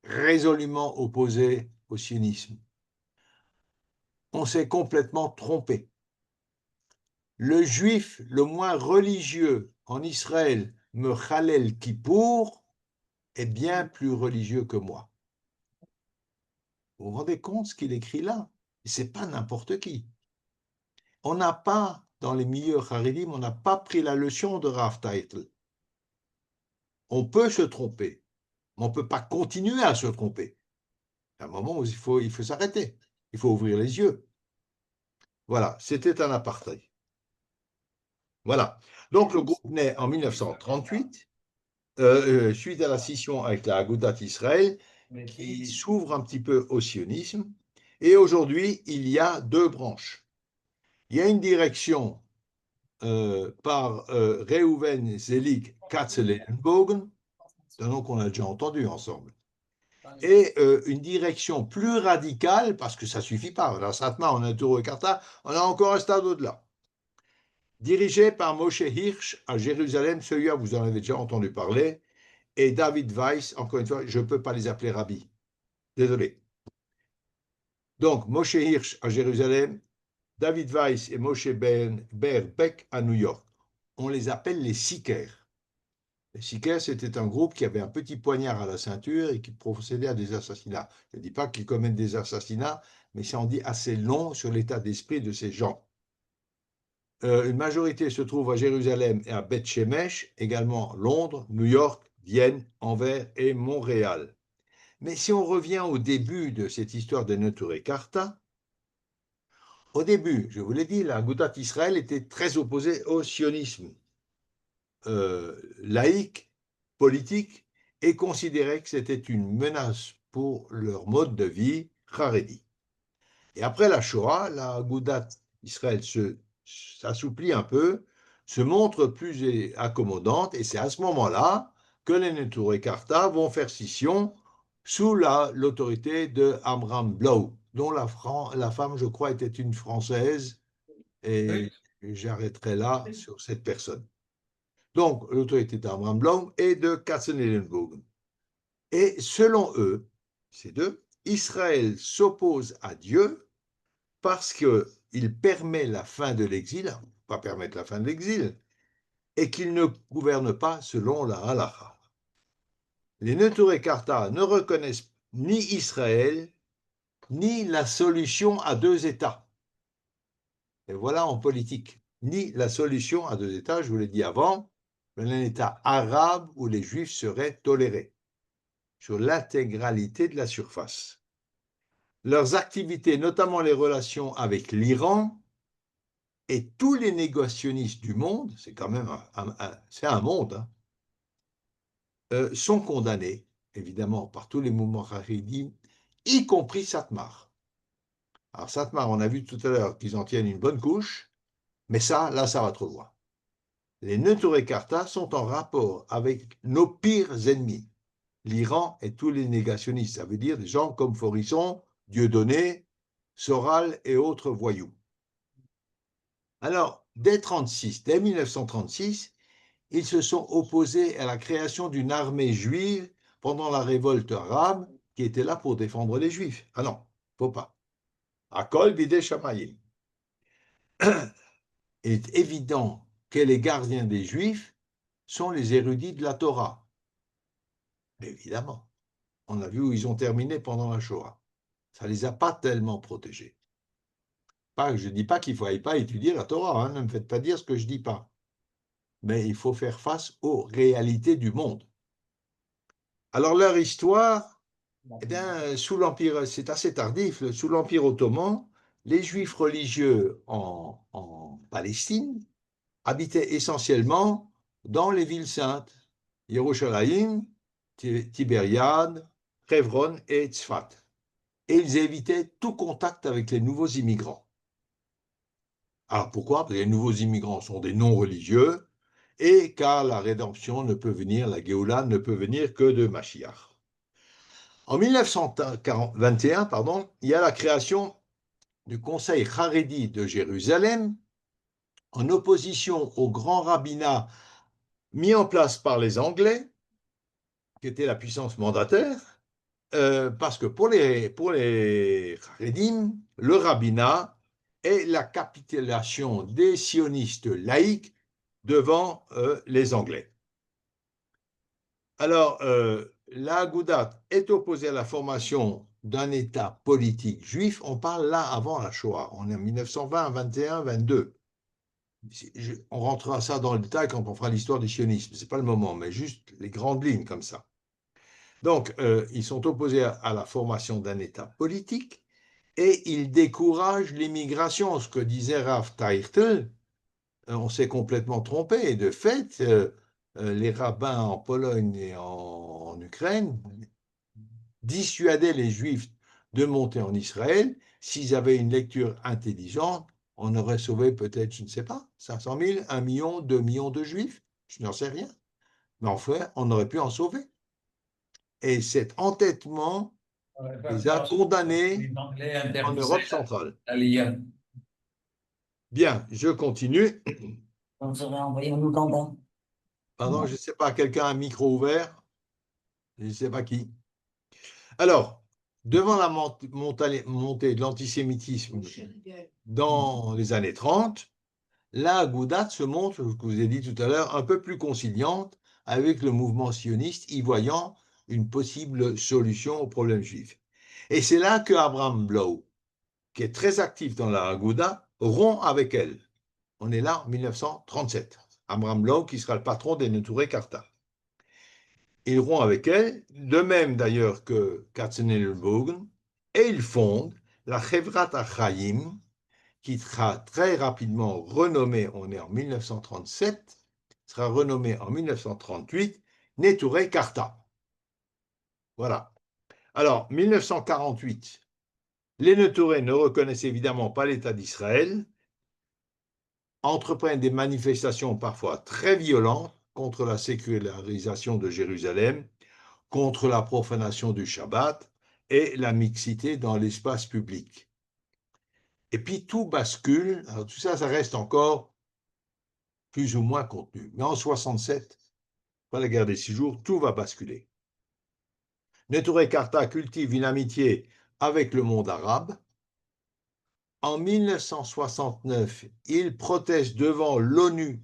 Speaker 2: résolument opposé au sionisme. On s'est complètement trompé. Le juif le moins religieux en Israël, Mechalel Kippour, est bien plus religieux que moi. » Vous vous rendez compte ce qu'il écrit là? C'est pas n'importe qui. On n'a pas, dans les milieux Haredim, on n'a pas pris la leçon de Rav Teichtel. On peut se tromper, mais on ne peut pas continuer à se tromper. À un moment où il faut s'arrêter, il faut ouvrir les yeux. Voilà, c'était un apartheid. Voilà. Donc le groupe naît en 1938, suite à la scission avec la Agudat Israël, qui s'ouvre un petit peu au sionisme. Et aujourd'hui, il y a 2 branches. Il y a une direction par Reuven Zelig Katzelenbogen, c'est un nom qu'on a déjà entendu ensemble, et une direction plus radicale, parce que ça ne suffit pas. Là, maintenant, on a Neturei Karta, on a encore un stade au-delà. Dirigé par Moshe Hirsch à Jérusalem, celui-là, vous en avez déjà entendu parler, et David Weiss, encore une fois, je ne peux pas les appeler rabbis. Désolé. Donc, Moshe Hirsch à Jérusalem, David Weiss et Moshe Ber Beck à New York. On les appelle les Sicaires. Les Sicaires, c'était un groupe qui avait un petit poignard à la ceinture et qui procédait à des assassinats. Je ne dis pas qu'ils commettent des assassinats, mais ça en dit assez long sur l'état d'esprit de ces gens. Une majorité se trouve à Jérusalem et à Beth Shemesh, également Londres, New York, Vienne, Anvers et Montréal. Mais si on revient au début de cette histoire de Neturei Karta, au début, je vous l'ai dit, la Agudat Israël était très opposée au sionisme laïque, politique, et considérait que c'était une menace pour leur mode de vie haredi. Et après la Shoah, la Agudat Israël s'assouplit un peu, se montre plus accommodante, et c'est à ce moment-là que les Neturei Karta vont faire scission sous l'autorité de Amram Blau, dont la femme, je crois, était une Française, et j'arrêterai là sur cette personne. Donc, l'autorité d'Amram Blau et de Katzenelnbogen. Et selon eux, ces deux, Israël s'oppose à Dieu parce qu'il permet la fin de l'exil, pas permettre la fin de l'exil, et qu'il ne gouverne pas selon la halakha. Les Neturei Karta ne reconnaissent ni Israël, ni la solution à deux États. Et voilà en politique, ni la solution à deux États, je vous l'ai dit avant, un État arabe où les Juifs seraient tolérés sur l'intégralité de la surface. Leurs activités, notamment les relations avec l'Iran, et tous les négationnistes du monde, c'est quand même un monde, hein, sont condamnés, évidemment, par tous les mouvements haredim, y compris Satmar. Alors Satmar, on a vu tout à l'heure qu'ils en tiennent une bonne couche, mais là, ça va trop loin. Les Neturei Karta sont en rapport avec nos pires ennemis, l'Iran et tous les négationnistes. Ça veut dire des gens comme Forisson, Dieudonné, Soral et autres voyous. Alors, dès 1936, ils se sont opposés à la création d'une armée juive pendant la révolte arabe qui était là pour défendre les Juifs. Ah non, faut pas. Akol bidei shamayim. Il est évident que les gardiens des Juifs sont les érudits de la Torah. Mais évidemment, on a vu où ils ont terminé pendant la Shoah. Ça ne les a pas tellement protégés. Je ne dis pas qu'il ne faille pas étudier la Torah, hein, ne me faites pas dire ce que je ne dis pas. Mais il faut faire face aux réalités du monde. Alors leur histoire, eh bien, sous l'Empire, c'est assez tardif, sous l'Empire ottoman, les Juifs religieux en Palestine habitaient essentiellement dans les villes saintes, Yerushalayim, Tibériade, Hebron et Tzfat. Et ils évitaient tout contact avec les nouveaux immigrants. Alors pourquoi? Parce que les nouveaux immigrants sont des non-religieux et car la rédemption ne peut venir, la Géoula ne peut venir que de Mashiach. En 1921, il y a la création du Conseil Haredi de Jérusalem en opposition au grand rabbinat mis en place par les Anglais, qui était la puissance mandataire, parce que pour les Haredim, le rabbinat est la capitulation des sionistes laïcs devant les Anglais. Alors, la Agudat est opposée à la formation d'un État politique juif. On parle là avant la Shoah. On est en 1920, 21, 22. On rentrera ça dans le détail quand on fera l'histoire du sionisme. Ce n'est pas le moment, mais juste les grandes lignes comme ça. Donc, ils sont opposés à la formation d'un État politique et ils découragent l'immigration. Ce que disait Rav Teichel, on s'est complètement trompé. De fait, les rabbins en Pologne et en Ukraine dissuadaient les Juifs de monter en Israël. S'ils avaient une lecture intelligente, on aurait sauvé peut-être, je ne sais pas, 500 000, 1 million, 2 millions de Juifs. Je n'en sais rien. Mais enfin, on aurait pu en sauver. Et cet entêtement les a condamnés en Europe centrale. Bien, je continue.
Speaker 4: On serait envoyé en Ouganda.
Speaker 2: Pardon, je ne sais pas, quelqu'un a un micro ouvert? Je ne sais pas qui. Alors, devant la montée de l'antisémitisme dans les années 30, la Agudat se montre, je vous ai dit tout à l'heure, un peu plus conciliante avec le mouvement sioniste, y voyant une possible solution au problème juif. Et c'est là que Abraham Blau, qui est très actif dans la Aguda, rompt avec elle. On est là en 1937. Abraham Blau, qui sera le patron des Neturei Karta. Il rompt avec elle, de même d'ailleurs que Katzenelnbogen, et il fonde la Chevrat HaChaim, qui sera très rapidement renommé, on est en 1937, sera renommé en 1938 Neturei Karta. Voilà. Alors, 1948, les Neturei ne reconnaissent évidemment pas l'État d'Israël, entreprennent des manifestations parfois très violentes contre la sécularisation de Jérusalem, contre la profanation du Shabbat et la mixité dans l'espace public. Et puis tout bascule, alors tout ça, ça reste encore plus ou moins contenu. Mais en 67, après la guerre des 6 jours, tout va basculer. Neturei Karta cultive une amitié avec le monde arabe. En 1969, ils protestent devant l'ONU.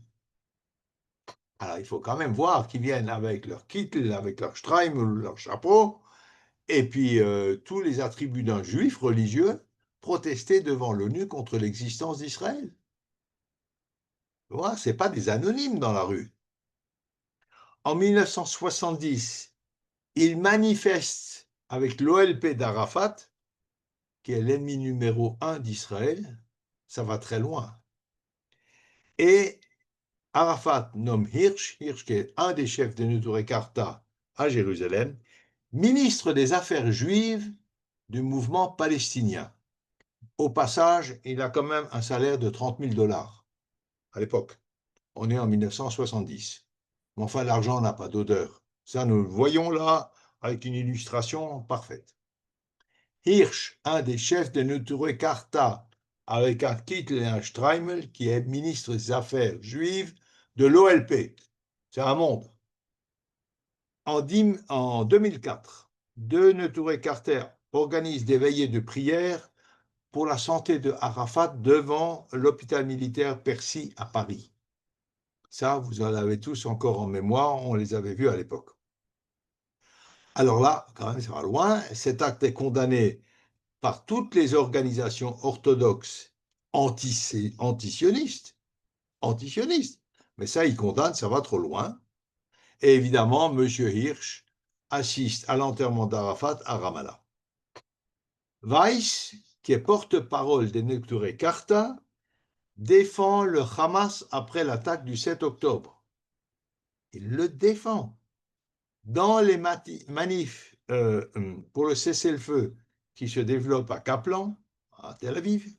Speaker 2: Alors, il faut quand même voir qu'ils viennent avec leur kittel, avec leur streim ou leur chapeau, et puis tous les attributs d'un juif religieux, protester devant l'ONU contre l'existence d'Israël. Voilà, ce n'est pas des anonymes dans la rue. En 1970, ils manifestent avec l'OLP d'Arafat, qui est l'ennemi numéro 1 d'Israël. Ça va très loin. Et Arafat nomme Hirsch qui est un des chefs de Neturei Karta à Jérusalem, ministre des Affaires juives du mouvement palestinien. Au passage, il a quand même un salaire de 30 000 $ à l'époque. On est en 1970. Mais enfin, l'argent n'a pas d'odeur. Ça, nous le voyons là avec une illustration parfaite. Hirsch, un des chefs de Neturei Karta, avec un kittel et un streimel, qui est ministre des Affaires juives de l'OLP. C'est un monde. En 2004, deux Neturei Karta organisent des veillées de prière pour la santé de Arafat devant l'hôpital militaire Percy à Paris. Ça, vous en avez tous encore en mémoire, on les avait vus à l'époque. Alors là, quand même, ça va loin. Cet acte est condamné par toutes les organisations orthodoxes antisionistes. Mais ça, ils condamnent, ça va trop loin. Et évidemment, M. Hirsch assiste à l'enterrement d'Arafat à Ramallah. Weiss, qui est porte-parole des Neturei Karta, défend le Hamas après l'attaque du 7 octobre. Il le défend. Dans les manifs pour le cessez-le-feu qui se développent à Kaplan, à Tel Aviv,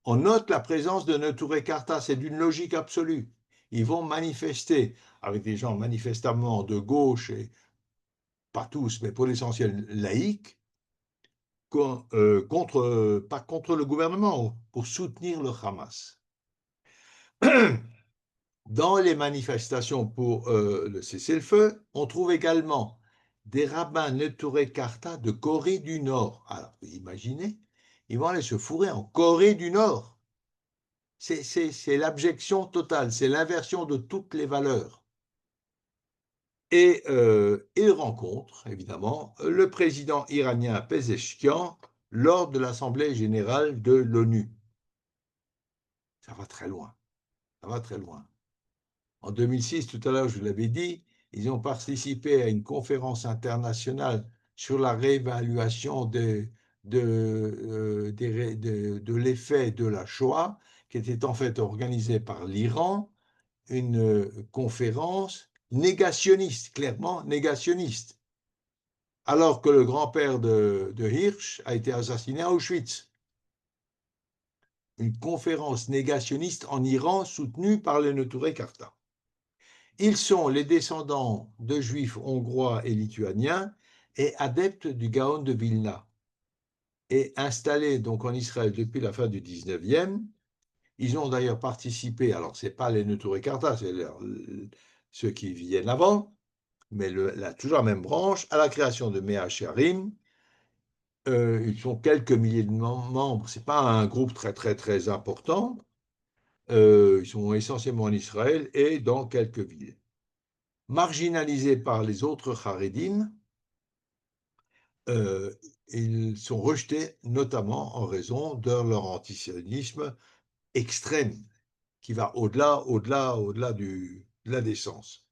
Speaker 2: on note la présence de Neturei Karta. C'est d'une logique absolue. Ils vont manifester avec des gens manifestement de gauche, et pas tous, mais pour l'essentiel laïcs, pas contre le gouvernement, pour soutenir le Hamas. Dans les manifestations pour le cessez-le-feu, on trouve également des rabbins Neturei Karta de Corée du Nord. Alors, imaginez, ils vont aller se fourrer en Corée du Nord. C'est l'abjection totale, c'est l'inversion de toutes les valeurs. Et ils rencontrent, évidemment, le président iranien Pezeshkian lors de l'Assemblée générale de l'ONU. Ça va très loin, ça va très loin. En 2006, tout à l'heure, je vous l'avais dit, ils ont participé à une conférence internationale sur la réévaluation de l'effet de la Shoah, qui était en fait organisée par l'Iran, une conférence négationniste, clairement négationniste, alors que le grand-père de Hirsch a été assassiné à Auschwitz. Une conférence négationniste en Iran soutenue par les Neturei Karta. Ils sont les descendants de juifs hongrois et lituaniens et adeptes du Gaon de Vilna. Et installés donc en Israël depuis la fin du 19e, ils ont d'ailleurs participé, alors ce n'est pas les Neturei Karta, c'est ceux qui viennent avant, mais toujours la même branche, à la création de Mea Shearim. Ils sont quelques milliers de membres, ce n'est pas un groupe très très très important. Ils sont essentiellement en Israël et dans quelques villes. Marginalisés par les autres Haredim, ils sont rejetés notamment en raison de leur antisionisme extrême qui va au-delà de la décence.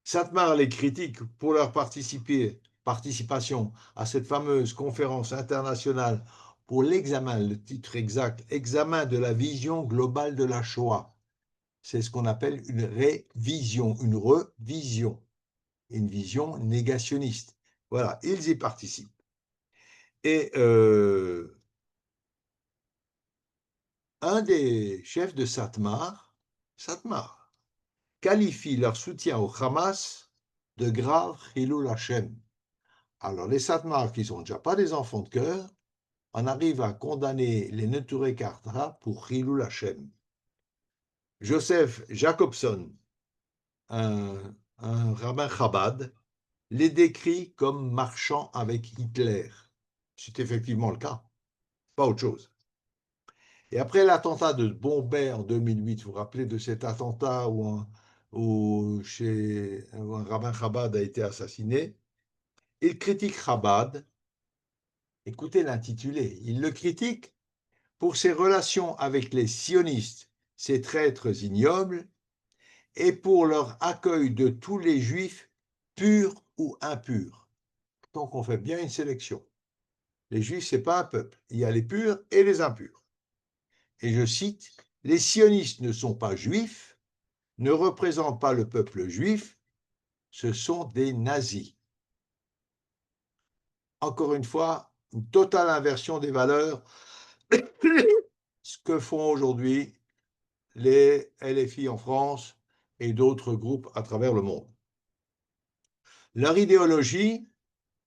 Speaker 2: Satmar les critique pour leur participation à cette fameuse conférence internationale pour l'examen, le titre exact, examen de la vision globale de la Shoah. C'est ce qu'on appelle une révision, une revision, une vision négationniste. Voilà, ils y participent. Et un des chefs de Satmar, qualifie leur soutien au Hamas de grave Chilul Hashem. Alors les Satmar, qui ne sont déjà pas des enfants de cœur, en arrivent à condamner les Neturei Karta pour Chilul Hashem. Joseph Jacobson, un rabbin Chabad, les décrit comme marchant avec Hitler. C'est effectivement le cas, pas autre chose. Et après l'attentat de Bombay en 2008, vous vous rappelez de cet attentat où un rabbin Chabad a été assassiné, il critique Chabad. Écoutez l'intitulé, il le critique pour ses relations avec les sionistes, ces traîtres ignobles, et pour leur accueil de tous les juifs, purs ou impurs. Donc on fait bien une sélection. Les juifs, ce n'est pas un peuple. Il y a les purs et les impurs. Et je cite, « Les sionistes ne sont pas juifs, ne représentent pas le peuple juif, ce sont des nazis. » Encore une fois, une totale inversion des valeurs, ce que font aujourd'hui les LFI en France et d'autres groupes à travers le monde. Leur idéologie,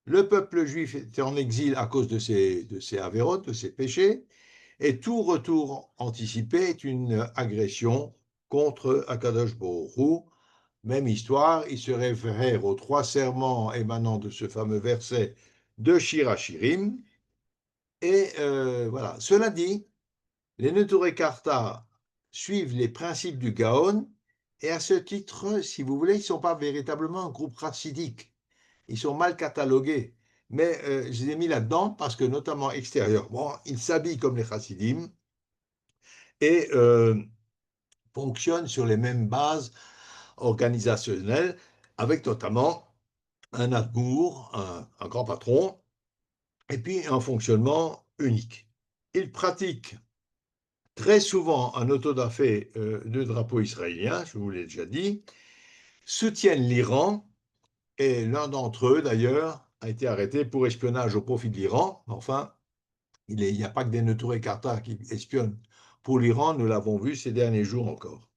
Speaker 2: le peuple juif était en exil à cause de ses avérotes, de ses péchés, et tout retour anticipé est une agression contre Akadosh Baruch Hu. Même histoire, il se réfère aux 3 serments émanant de ce fameux verset de Shir HaShirim. Et voilà. Cela dit, les Neturei Karta suivent les principes du Gaon, et à ce titre, si vous voulez, ils ne sont pas véritablement un groupe chassidique. Ils sont mal catalogués. Mais je les ai mis là-dedans parce que, notamment extérieurement, ils s'habillent comme les chassidim et fonctionnent sur les mêmes bases organisationnelles, avec notamment un admour, un grand patron, et puis un fonctionnement unique. Ils pratiquent très souvent un autodafé de drapeau israélien, je vous l'ai déjà dit, soutiennent l'Iran, et l'un d'entre eux, d'ailleurs, a été arrêté pour espionnage au profit de l'Iran. Enfin, il n'y a pas que des Neturei Karta qui espionnent pour l'Iran, nous l'avons vu ces derniers jours encore.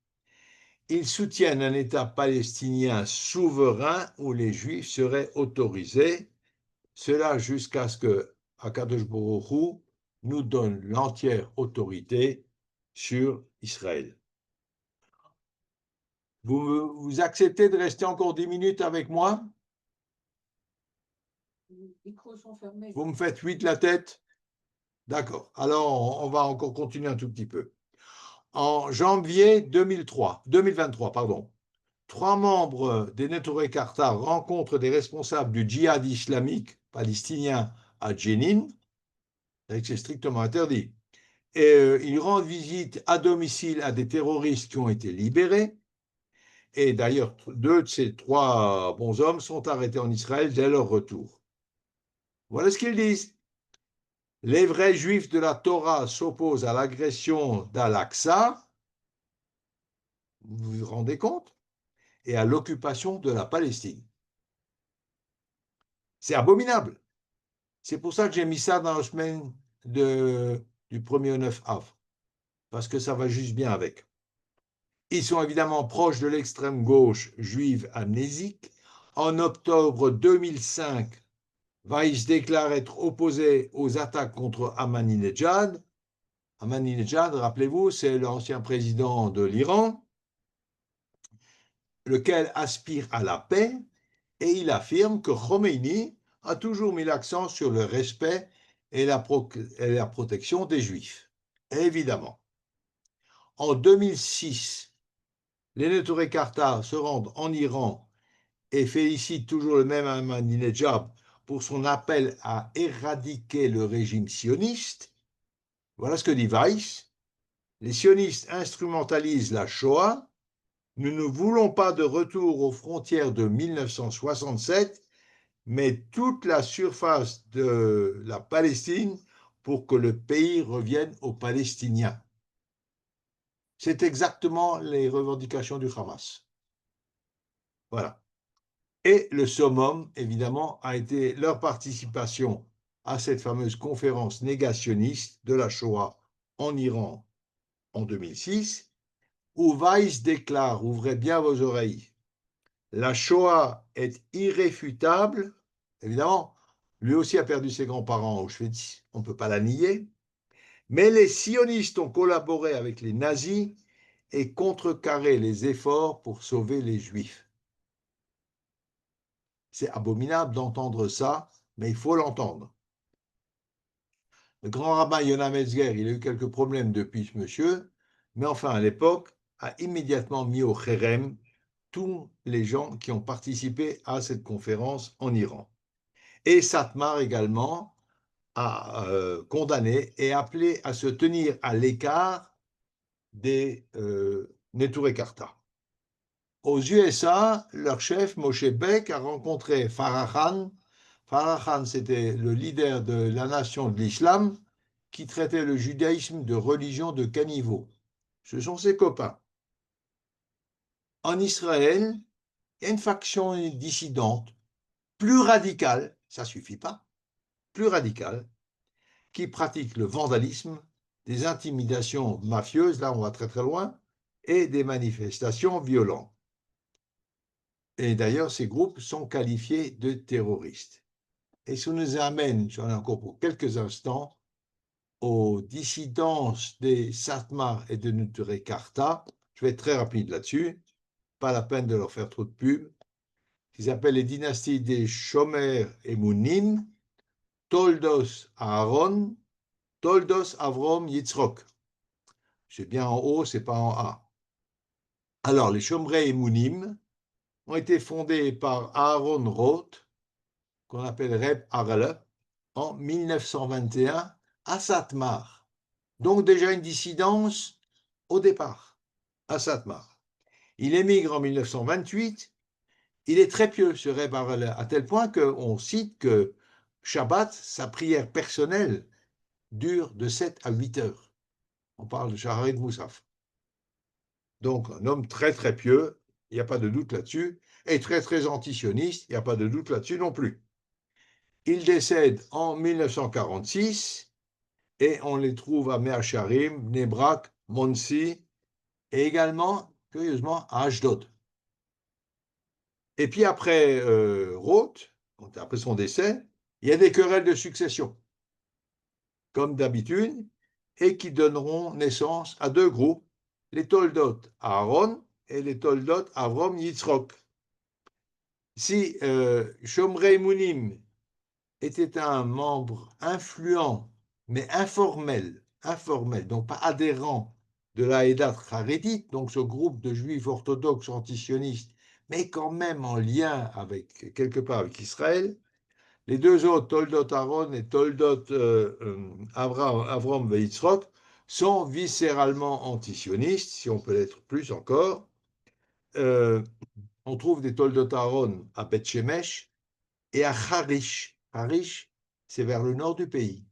Speaker 2: Ils soutiennent un État palestinien souverain où les Juifs seraient autorisés, cela jusqu'à ce que Akadosh Baruch Hu nous donne l'entière autorité sur Israël. Vous acceptez de rester encore 10 minutes avec moi?
Speaker 3: Les micros sont fermés.
Speaker 2: Vous me faites 8 la tête? D'accord. Alors, on va encore continuer un tout petit peu. En janvier 2023, 3 membres des Neturei Karta rencontrent des responsables du djihad islamique palestinien à Jenin, c'est strictement interdit. Et ils rendent visite à domicile à des terroristes qui ont été libérés. Et d'ailleurs, 2 de ces 3 bonshommes sont arrêtés en Israël dès leur retour. Voilà ce qu'ils disent. Les vrais juifs de la Torah s'opposent à l'agression d'Al-Aqsa, vous vous rendez compte, et à l'occupation de la Palestine. C'est abominable. C'est pour ça que j'ai mis ça dans la semaine du 1er au 9 av, parce que ça va juste bien avec. Ils sont évidemment proches de l'extrême gauche juive amnésique. En octobre 2005, Weiss déclare être opposé aux attaques contre Ahmadinejad. Ahmadinejad, rappelez-vous, c'est l'ancien président de l'Iran, lequel aspire à la paix, et il affirme que Khomeini a toujours mis l'accent sur le respect et la protection des Juifs. Évidemment. En 2006, les Neturei Karta se rendent en Iran et félicitent toujours le même Ahmadinejad pour son appel à éradiquer le régime sioniste. Voilà ce que dit Weiss. Les sionistes instrumentalisent la Shoah. Nous ne voulons pas de retour aux frontières de 1967, mais toute la surface de la Palestine pour que le pays revienne aux Palestiniens. C'est exactement les revendications du Hamas. Voilà. Et le summum, évidemment, a été leur participation à cette fameuse conférence négationniste de la Shoah en Iran en 2006, où Weiss déclare, ouvrez bien vos oreilles, la Shoah est irréfutable. Évidemment, lui aussi a perdu ses grands-parents à Auschwitz, on ne peut pas la nier, mais les sionistes ont collaboré avec les nazis et contrecarré les efforts pour sauver les Juifs. C'est abominable d'entendre ça, mais il faut l'entendre. Le grand rabbin Yonah Metzger, il a eu quelques problèmes depuis ce monsieur, mais enfin à l'époque, a immédiatement mis au kherem tous les gens qui ont participé à cette conférence en Iran. Et Satmar également a condamné et appelé à se tenir à l'écart des Neturei Karta. Aux USA, leur chef, Moshe Beck, a rencontré Farah Khan. Farah Khan, c'était le leader de la nation de l'islam qui traitait le judaïsme de religion de caniveau. Ce sont ses copains. En Israël, il y a une faction dissidente, plus radicale, ça ne suffit pas, plus radicale, qui pratique le vandalisme, des intimidations mafieuses, là on va très très loin, et des manifestations violentes. Et d'ailleurs, ces groupes sont qualifiés de terroristes. Et ça nous amène, j'en ai encore pour quelques instants, aux dissidences des Satmar et de Neturei Karta. Je vais être très rapide là-dessus, pas la peine de leur faire trop de pub. Ils appellent les dynasties des Shomer et Mounim, Toldos Aaron, Toldos Avrom Yitzhak. C'est bien en haut, c'est pas en A. Alors, les Shomrei et Mounim ont été fondés par Aaron Roth, qu'on appelle Reb Arele, en 1921 à Satmar. Donc déjà une dissidence au départ, à Satmar. Il émigre en 1928. Il est très pieux, ce Reb Arele, à tel point qu'on cite que Shabbat, sa prière personnelle, dure de 7 à 8 heures. On parle de Shaharit Moussaf. Donc un homme très très pieux, il n'y a pas de doute là-dessus, et très très antisioniste, il n'y a pas de doute là-dessus non plus. Il décède en 1946 et on les trouve à Mea Shearim, Bnei Brak, Monsey et également, curieusement, à Ashdod. Et puis après Roth, après son décès, il y a des querelles de succession, comme d'habitude, et qui donneront naissance à deux groupes, les Toldot Aaron et les Toldot Avrom Yitzhak. Si Shomrei Mounim était un membre influent, mais informel, donc pas adhérent de la Haïdat Haredite, donc ce groupe de juifs orthodoxes antisionistes, mais quand même en lien avec, quelque part avec Israël. Les deux autres, Toldot Aaron et Toldot Avrom Yitzhak, sont viscéralement antisionistes, si on peut l'être plus encore. On trouve des Toldot Aaron à Beth Shemesh et à Harish. Harish, c'est vers le nord du pays.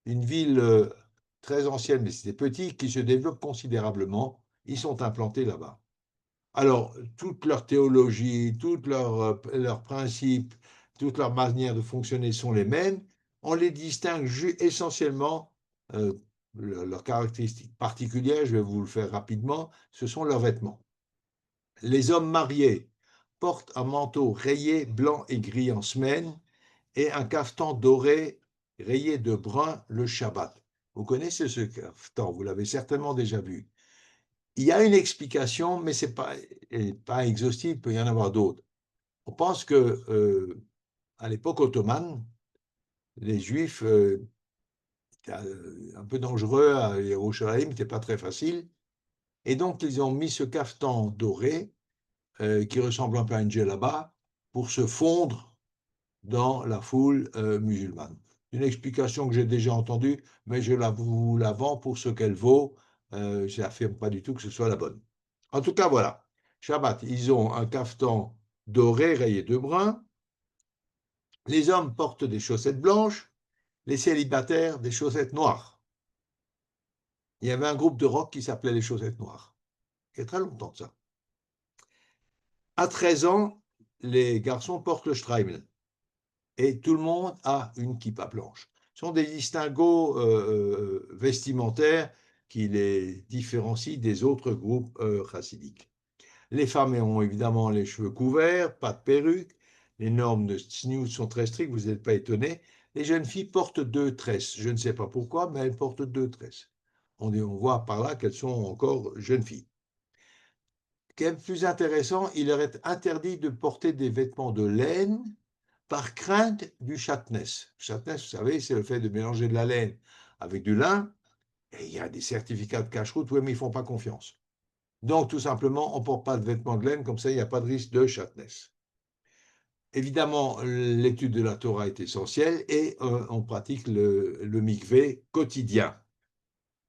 Speaker 2: Une ville très ancienne, mais c'était petit, qui se développe considérablement. Ils sont implantés là-bas. Alors, toute leur théologie, tous leurs principes, toute leur manière de fonctionner sont les mêmes. On les distingue essentiellement, leurs caractéristiques particulières, je vais vous le faire rapidement, ce sont leurs vêtements. Les hommes mariés portent un manteau rayé blanc et gris en semaine et un cafetan doré rayé de brun le Shabbat. Vous connaissez ce cafetan, vous l'avez certainement déjà vu. Il y a une explication, mais ce n'est pas exhaustif, il peut y en avoir d'autres. On pense que à l'époque ottomane, les Juifs étaient un peu dangereux à Yerushalayim, n'était pas très facile, et donc ils ont mis ce cafetan doré qui ressemble un peu à une djellaba pour se fondre dans la foule musulmane. Une explication que j'ai déjà entendue, mais je vous la vends pour ce qu'elle vaut. Je n'affirme pas du tout que ce soit la bonne. En tout cas, voilà. Shabbat, ils ont un cafetan doré rayé de brun. Les hommes portent des chaussettes blanches les célibataires des chaussettes noires. Il y avait un groupe de rock qui s'appelait les Chaussettes Noires. Il y a très longtemps de ça. À 13 ans, les garçons portent le Streimel. Et tout le monde a une kippa blanche. Ce sont des distinguos vestimentaires qui les différencient des autres groupes chassidiques. Les femmes ont évidemment les cheveux couverts, pas de perruque. Les normes de tzniut sont très strictes, vous n'êtes pas étonnés. Les jeunes filles portent 2 tresses. Je ne sais pas pourquoi, mais elles portent 2 tresses. On voit par là qu'elles sont encore jeunes filles. Ce qui est plus intéressant, il leur est interdit de porter des vêtements de laine par crainte du châtenesse. Châtenesse, vous savez, c'est le fait de mélanger de la laine avec du lin. Et il y a des certificats de cache-route, oui, mais ils ne font pas confiance. Donc, tout simplement, on ne porte pas de vêtements de laine, comme ça, il n'y a pas de risque de châtenesse. Évidemment, l'étude de la Torah est essentielle et on pratique le mikvé quotidien.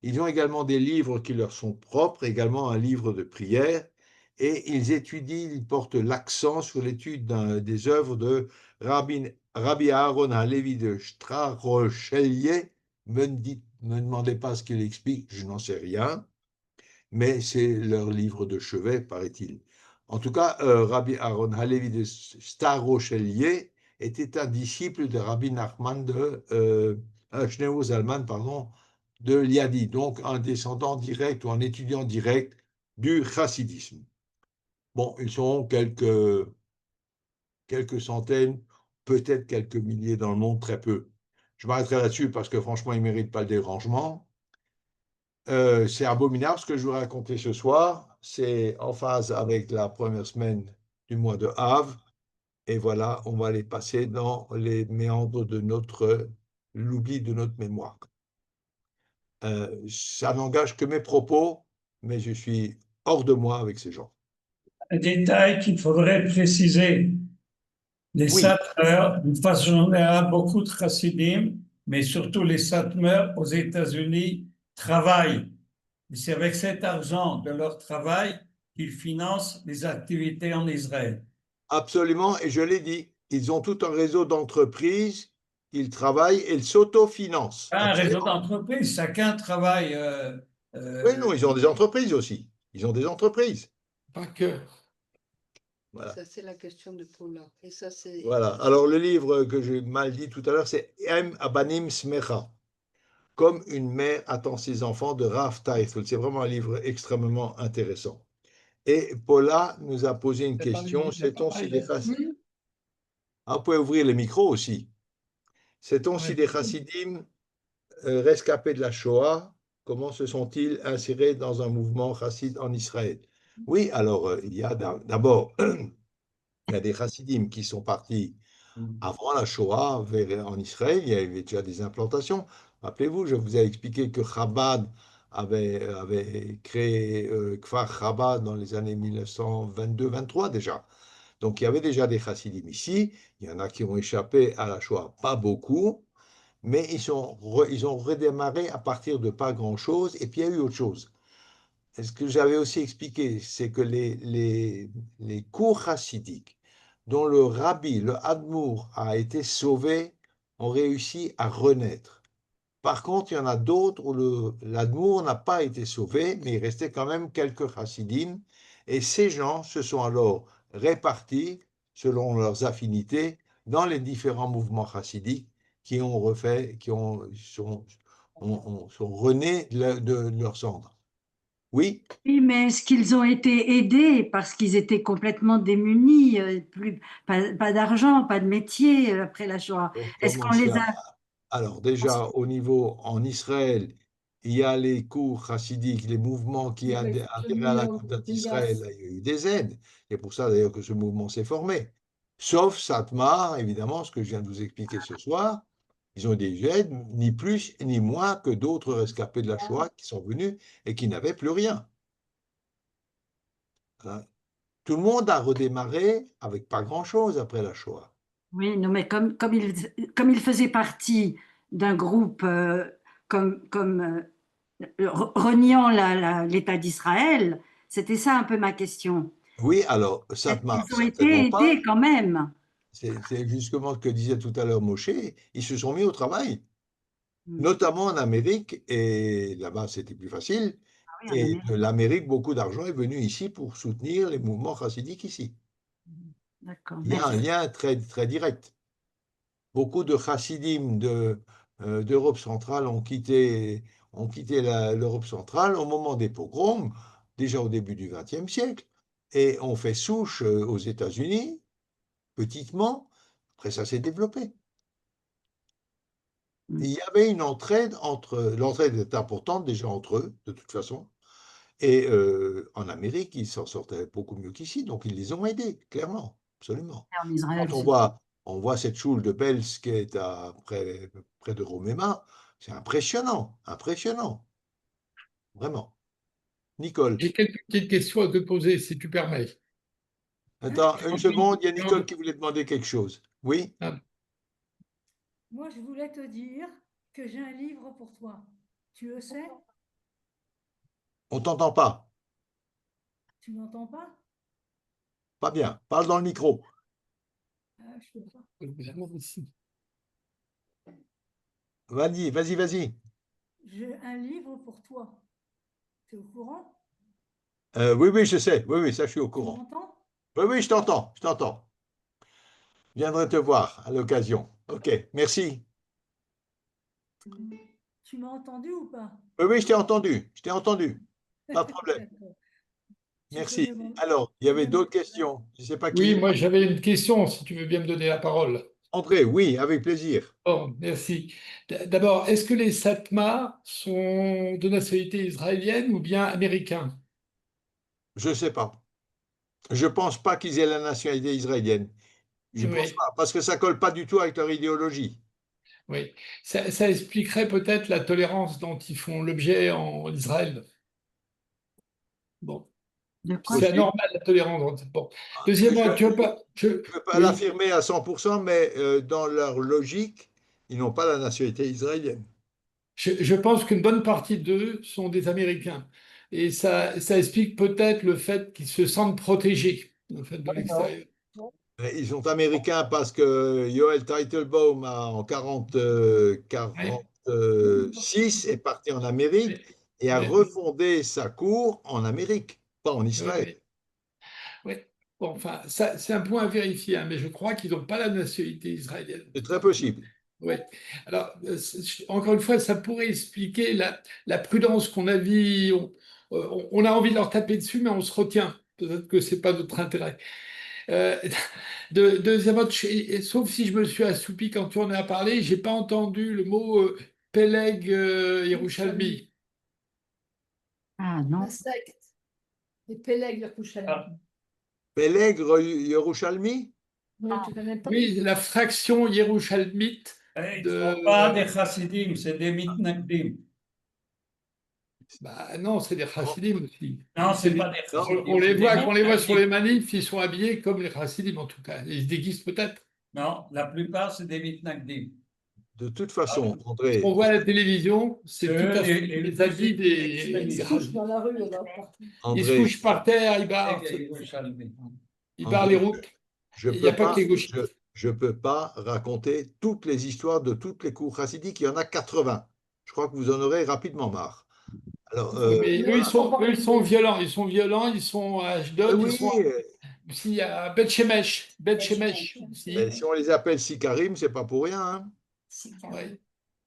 Speaker 2: Ils ont également des livres qui leur sont propres, également un livre de prière, et ils portent l'accent sur l'étude des œuvres de Rabbi Aaron Halevi de Strahrochelier. Me demandez pas ce qu'il explique, je n'en sais rien, mais c'est leur livre de chevet, paraît-il. En tout cas, Rabbi Aaron Halevi de Strahrochelier était un disciple de Rabbi Nachman de Shneur Zalman, pardon, de Liadi, donc un descendant direct ou un étudiant direct du chassidisme. Bon, ils sont quelques centaines, peut-être quelques milliers dans le monde, très peu. Je m'arrêterai là-dessus parce que franchement, ils ne méritent pas le dérangement. C'est abominable ce que je vous raconter ce soir. C'est en phase avec la première semaine du mois de Av. Et voilà, on va les passer dans les méandres de l'oubli de notre mémoire. Ça n'engage que mes propos, mais je suis hors de moi avec ces gens.
Speaker 5: Un détail qu'il faudrait préciser. Les
Speaker 2: Oui.
Speaker 5: Satmar, d'une façon générale, beaucoup de chassidim, mais surtout les Satmar aux États-Unis, travaillent. Et c'est avec cet argent de leur travail qu'ils financent les activités en Israël.
Speaker 2: Absolument, et je l'ai dit, ils ont tout un réseau d'entreprises, ils travaillent et ils s'autofinancent.
Speaker 5: Un réseau
Speaker 2: Absolument.
Speaker 5: d'entreprises, chacun travaille.
Speaker 2: Oui, non, ils ont des entreprises aussi. Ils ont des entreprises. Pas que. Voilà.
Speaker 3: Ça, c'est la question de Paula. Et ça, c'est.
Speaker 2: Voilà. Alors, le livre que j'ai mal dit tout à l'heure, c'est Em Abanim Smecha. Comme une mère attend ses enfants de Rav Teifel. C'est vraiment un livre extrêmement intéressant. Et Paula nous a posé une question. Sait-on si les chassidim... Ah, vous pouvez ouvrir les micros aussi. Sait-on si les chassidim rescapés de la Shoah, comment se sont-ils insérés dans un mouvement chassid en Israël? Oui, alors il y a d'abord, il y a des chassidim qui sont partis avant la Shoah en Israël, il y avait déjà des implantations. Rappelez-vous, je vous ai expliqué que Chabad avait créé Kfar Chabad dans les années 1922-23 déjà. Donc il y avait déjà des chassidim ici, il y en a qui ont échappé à la Shoah, pas beaucoup, mais ils ont redémarré à partir de pas grand-chose, et puis il y a eu autre chose. Et ce que j'avais aussi expliqué, c'est que les cours chassidiques dont le rabbi, le Hadmour, a été sauvé, ont réussi à renaître. Par contre, il y en a d'autres où l'Admour n'a pas été sauvé, mais il restait quand même quelques chassidim, et ces gens se sont alors répartis, selon leurs affinités, dans les différents mouvements chassidiques qui sont renés de leurs cendres. Oui,
Speaker 6: Oui, mais est-ce qu'ils ont été aidés parce qu'ils étaient complètement démunis, pas d'argent, pas de métier après la Shoah?
Speaker 2: pour
Speaker 6: Est-ce qu'on
Speaker 2: commencer
Speaker 6: les a...
Speaker 2: alors déjà, au niveau en Israël, il y a les cours chassidiques, les mouvements qui adhèrent à la Coupe d'Israël, il y a eu des aides. C'est pour ça d'ailleurs que ce mouvement s'est formé. Sauf Satmar, évidemment, ce que je viens de vous expliquer ce soir, ils ont des aides, ni plus ni moins que d'autres rescapés de la Shoah qui sont venus et qui n'avaient plus rien. Hein. Tout le monde a redémarré avec pas grand-chose après la Shoah.
Speaker 6: Oui, non, mais comme il faisait partie d'un groupe reniant l'État d'Israël, c'était ça un peu ma question.
Speaker 2: Oui, alors
Speaker 6: Est-ce
Speaker 2: Satmar,
Speaker 6: qu'ils ont été
Speaker 2: certainement pas.
Speaker 6: aidés quand même?
Speaker 2: C'est justement ce que disait tout à l'heure Moshe, ils se sont mis au travail. notamment en Amérique, et là-bas c'était plus facile.
Speaker 6: Oui, en
Speaker 2: Et
Speaker 6: Amérique.
Speaker 2: de l'Amérique, beaucoup d'argent est venu ici pour soutenir les mouvements chassidiques ici.
Speaker 6: D'accord,
Speaker 2: Il y a un
Speaker 6: merci.
Speaker 2: lien très, très direct. Beaucoup de chassidim d'Europe centrale ont quitté l'Europe centrale au moment des pogroms, déjà au début du XXe siècle, et ont fait souche aux États-Unis, petitement. Après, ça s'est développé. Il y avait une entraide l'entraide est importante déjà entre eux, de toute façon, et en Amérique, ils s'en sortaient beaucoup mieux qu'ici, donc ils les ont aidés, clairement, absolument.
Speaker 6: En Israël,
Speaker 2: Quand on voit cette choule de Pels qui est près de Roméma, c'est impressionnant, impressionnant, vraiment. Nicole,
Speaker 7: J'ai quelques petites questions à te poser, si tu permets.
Speaker 2: attends une seconde, il y a Nicole
Speaker 7: Non.
Speaker 2: qui voulait demander quelque chose. Oui,
Speaker 8: Moi, je voulais te dire que j'ai un livre pour toi. Tu le sais?
Speaker 2: on t'entend pas,
Speaker 8: Tu m'entends pas?
Speaker 2: pas bien, parle dans le micro.
Speaker 8: Ah, je peux pas.
Speaker 2: Vas-y, vas-y, vas-y.
Speaker 8: J'ai un livre pour toi. Tu es au courant?
Speaker 2: Oui, oui, je sais, oui, oui, ça je suis au
Speaker 8: Tu
Speaker 2: courant.
Speaker 8: m'entends?
Speaker 2: Oui, oui, je t'entends, je t'entends. Je viendrai te voir à l'occasion. Ok, merci.
Speaker 8: Tu m'as entendu ou pas?
Speaker 2: Oui, oui, je t'ai entendu, pas de problème.
Speaker 8: D'accord. Tu peux
Speaker 2: Merci.
Speaker 8: demander-
Speaker 2: Alors, il y avait
Speaker 8: demander-
Speaker 2: d'autres questions. Je ne sais pas
Speaker 7: Oui,
Speaker 2: qui.
Speaker 7: moi j'avais une question, si tu veux bien me donner la parole.
Speaker 2: André, oui, avec plaisir.
Speaker 7: Bon, merci. D'abord, est-ce que les Satmars sont de nationalité israélienne ou bien américains?
Speaker 2: Je ne sais pas. Je ne pense pas qu'ils aient la nationalité israélienne. Je ne pense
Speaker 7: Oui,
Speaker 2: pas, parce que ça ne colle pas du tout avec leur idéologie.
Speaker 7: oui. Ça expliquerait peut-être la tolérance dont ils font l'objet en Israël. Bon,
Speaker 6: De quoi?
Speaker 7: c'est
Speaker 2: Possible.
Speaker 7: anormal la tolérance. Bon.
Speaker 2: Je
Speaker 7: Deuxièmement, tu veux pas.
Speaker 2: ne peux pas
Speaker 7: Oui.
Speaker 2: l'affirmer à 100%, mais dans leur logique, ils n'ont pas la nationalité israélienne.
Speaker 7: Je pense qu'une bonne partie d'eux sont des Américains. Et ça explique peut-être le fait qu'ils se sentent protégés, le fait de l'extérieur.
Speaker 2: Ils sont américains parce que Yoel Teitelbaum, en 46, est parti en Amérique et a
Speaker 7: Oui,
Speaker 2: refondé sa cour en Amérique, pas en
Speaker 7: oui,
Speaker 2: Israël.
Speaker 7: oui. Oui. Bon, enfin, ça, c'est un point à vérifier, hein, mais je crois qu'ils n'ont pas la nationalité israélienne.
Speaker 2: C'est très possible.
Speaker 7: Oui. Alors, encore une fois, ça pourrait expliquer la prudence qu'on a vue. On a envie de leur taper dessus, mais on se retient. Peut-être que ce n'est pas notre intérêt. Euh, deuxièmement, sauf si je me suis assoupi quand tu en as parlé, j'ai pas entendu le mot Peleg Yerushalmi.
Speaker 6: Ah non.
Speaker 3: La secte. Les Péleg, le Kouchalmi.
Speaker 2: Pélègre Yerushalmi?
Speaker 3: Non, tu connais pas?
Speaker 7: Oui, la fraction Yerushalmite
Speaker 5: Ils ne sont pas des chassidim, c'est des mitnagdim.
Speaker 7: Bah non, c'est des chassidim aussi.
Speaker 5: Non, c'est pas des
Speaker 2: Non.
Speaker 5: chassidim.
Speaker 7: On les
Speaker 5: c'est
Speaker 7: voit,
Speaker 5: des
Speaker 7: quand on les voit sur les
Speaker 5: mitnagdim.
Speaker 7: manifs, ils sont habillés comme les chassidim en tout cas. Ils se déguisent peut-être.
Speaker 5: Non, la plupart, c'est des mitnagdim.
Speaker 2: De toute façon,
Speaker 7: Ce
Speaker 2: André,
Speaker 7: qu'on voit à la télévision, c'est
Speaker 5: Ceux,
Speaker 7: tout à fait
Speaker 5: les
Speaker 7: les habits
Speaker 5: plus
Speaker 7: des
Speaker 3: Ils se
Speaker 5: extrémistes.
Speaker 3: couchent dans la rue, là, partout.
Speaker 7: Ils se
Speaker 2: André,
Speaker 7: couchent par terre, ils barrent,
Speaker 5: Péleg Yerushalmi.
Speaker 7: ils barrent les
Speaker 2: André,
Speaker 7: routes.
Speaker 2: je
Speaker 7: Il n'y a
Speaker 2: peux
Speaker 7: pas que
Speaker 2: pas,
Speaker 7: les gauchistes.
Speaker 2: je peux pas raconter toutes les histoires de toutes les cours chassidiques. Il y en a 80. Je crois que vous en aurez rapidement marre. Alors,
Speaker 7: Oui, mais eux,
Speaker 2: voilà.
Speaker 7: ils sont violents. Ils sont violents, ils sont à Ashdod, ils
Speaker 2: Oui,
Speaker 7: sont aussi à Beth Shemesh. Beth Shemesh aussi.
Speaker 2: si on les appelle Sikarim, c'est pas pour rien, hein.
Speaker 7: Ouais.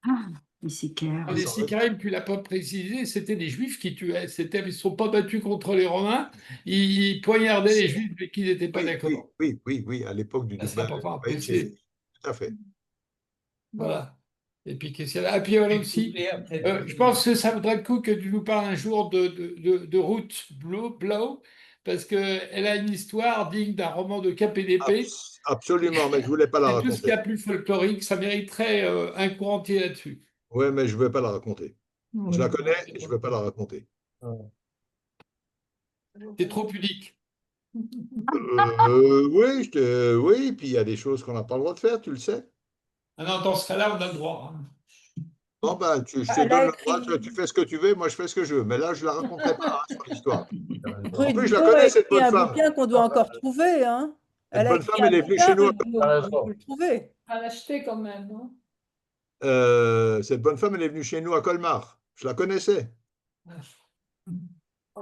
Speaker 6: Ah, les sicaires.
Speaker 7: Les Sikarim, tu l'as pas précisé, c'était des Juifs qui tuaient. Ils ne sont pas battus contre les Romains. Ils poignardaient les Juifs avec qui ils n'étaient pas
Speaker 2: Oui,
Speaker 7: d'accord.
Speaker 2: oui, à l'époque du
Speaker 7: C'est
Speaker 2: ben,
Speaker 7: important à
Speaker 2: oui,
Speaker 7: préciser.
Speaker 2: tout à fait.
Speaker 7: Voilà. Et puis, qu'est-ce qu'il y a là? Ah, puis voilà aussi, je pense que ça vaudrait le coup que tu nous parles un jour de Ruth Blau, parce qu'elle a une histoire digne d'un roman de KPDP.
Speaker 2: Absolument, mais je voulais pas la
Speaker 7: C'est tout ce qu'il y
Speaker 2: raconter.
Speaker 7: a plus folklorique, ça mériterait un cours entier là-dessus.
Speaker 2: Oui, mais je ne vais pas la raconter. Je la connais et je ne vais pas la raconter.
Speaker 7: C'est trop pudique.
Speaker 2: Oui, oui, puis il y a des choses qu'on n'a pas le droit de faire, tu le sais.
Speaker 7: Ah non, dans ce cas-là, on a le droit. Hein.
Speaker 2: Bon, ben, je te
Speaker 9: Elle a
Speaker 2: donne le droit,
Speaker 9: écrit,
Speaker 2: tu fais ce que tu veux, moi je fais ce que je veux. Mais là, je ne la raconterai pas, hein, son histoire. En
Speaker 9: Ruth
Speaker 2: plus, je la
Speaker 9: Blau a
Speaker 2: connais, cette
Speaker 9: écrit
Speaker 2: bonne
Speaker 9: un
Speaker 2: femme.
Speaker 9: bouquin qu'on doit encore trouver. Hein.
Speaker 2: Cette
Speaker 9: Elle a
Speaker 2: bonne
Speaker 9: écrit
Speaker 2: femme,
Speaker 9: un
Speaker 2: elle est venue
Speaker 9: bouquin,
Speaker 2: chez nous.
Speaker 9: Ruth Blau, on peut le trouver.
Speaker 3: À l'acheter quand même, non?
Speaker 2: cette bonne femme, elle est venue chez nous à Colmar. Je la connaissais,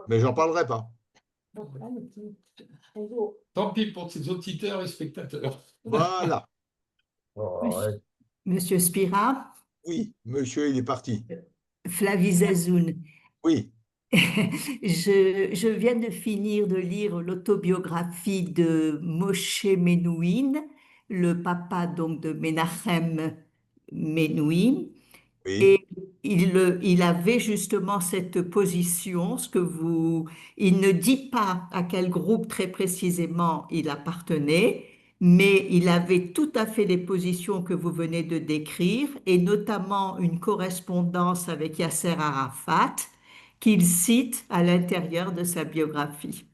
Speaker 2: mais j'en parlerai pas.
Speaker 7: Tant pis pour tes auditeurs et spectateurs.
Speaker 2: Voilà.
Speaker 4: Monsieur Spira,
Speaker 2: Oui, monsieur, il est parti.
Speaker 4: Flavie Zazoun.
Speaker 2: Oui,
Speaker 4: Je viens de finir de lire l'autobiographie de Moshe Menouin, le papa donc de Menachem Menouin.
Speaker 2: oui.
Speaker 4: Et il avait justement cette position, il ne dit pas à quel groupe très précisément il appartenait, mais il avait tout à fait les positions que vous venez de décrire, et notamment une correspondance avec Yasser Arafat, qu'il cite à l'intérieur de sa biographie.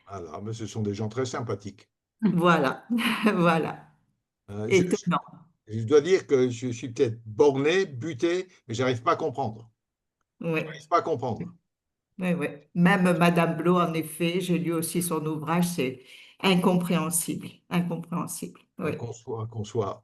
Speaker 2: Voilà, mais ce sont des gens très sympathiques.
Speaker 4: Voilà, voilà,
Speaker 2: Euh, je, je-
Speaker 4: étonnant.
Speaker 2: je dois dire que je suis peut-être borné, buté, mais j'arrive pas à comprendre.
Speaker 4: Ouais.
Speaker 2: J'arrive pas à comprendre.
Speaker 4: Oui, oui. Même Madame Blau, en effet, j'ai lu aussi son ouvrage, c'est incompréhensible, incompréhensible. Oui,
Speaker 2: Qu'on soit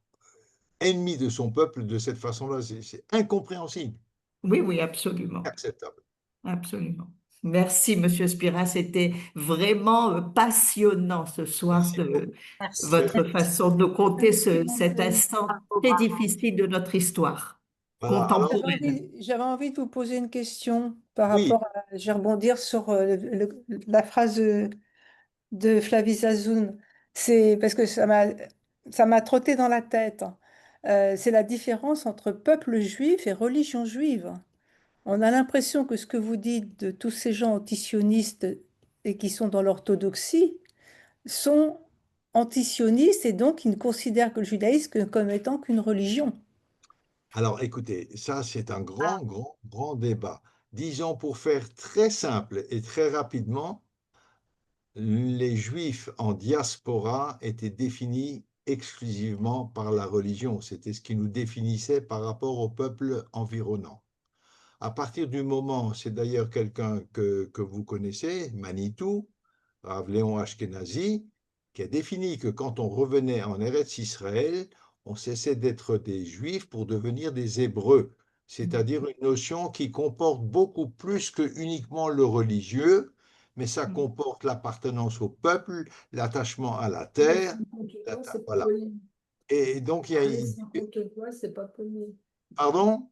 Speaker 2: ennemi de son peuple de cette façon-là, c'est incompréhensible,
Speaker 4: oui, oui, absolument,
Speaker 2: acceptable.
Speaker 4: absolument. Merci, Monsieur Spira, c'était vraiment passionnant ce soir,
Speaker 2: Merci beaucoup.
Speaker 6: Merci.
Speaker 4: votre façon de nous conter cet
Speaker 6: Merci.
Speaker 4: instant très difficile de notre histoire
Speaker 2: Voilà, alors,
Speaker 4: contemporaine.
Speaker 9: J'avais envie de vous poser une question par
Speaker 2: oui,
Speaker 9: rapport à, je vais rebondir sur la phrase de Flavie Zazoun. C'est parce que ça m'a trotté dans la tête. C'est la différence entre peuple juif et religion juive. On a l'impression que ce que vous dites de tous ces gens antisionistes et qui sont dans l'orthodoxie sont antisionistes et donc ils ne considèrent que le judaïsme comme étant qu'une religion.
Speaker 2: alors écoutez, ça c'est un grand, grand, grand débat. Disons pour faire très simple et très rapidement, les Juifs en diaspora étaient définis exclusivement par la religion. C'était ce qui nous définissait par rapport au peuple environnant. À partir du moment, c'est d'ailleurs quelqu'un que vous connaissez, Manitou, Rav Léon Ashkenazi, qui a défini que quand on revenait en Eretz Israël, on cessait d'être des Juifs pour devenir des Hébreux, c'est-à-dire une notion qui comporte beaucoup plus que uniquement le religieux, mais ça comporte l'appartenance au peuple, l'attachement à la terre, voilà. Et donc il y a,
Speaker 3: C'est pas poli.
Speaker 2: pardon?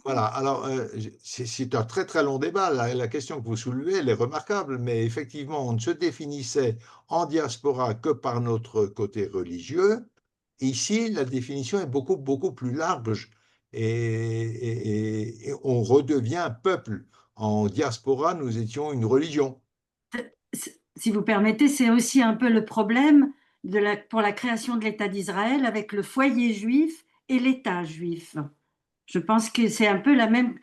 Speaker 2: Voilà, alors c'est un très très long débat. La question que vous soulevez, elle est remarquable, mais effectivement, on ne se définissait en diaspora que par notre côté religieux. Ici, la définition est beaucoup beaucoup plus large et on redevient un peuple. En diaspora, nous étions une religion.
Speaker 6: Si vous permettez, c'est aussi un peu le problème pour la création de l'État d'Israël avec le foyer juif et l'État juif. Je pense que c'est un peu la même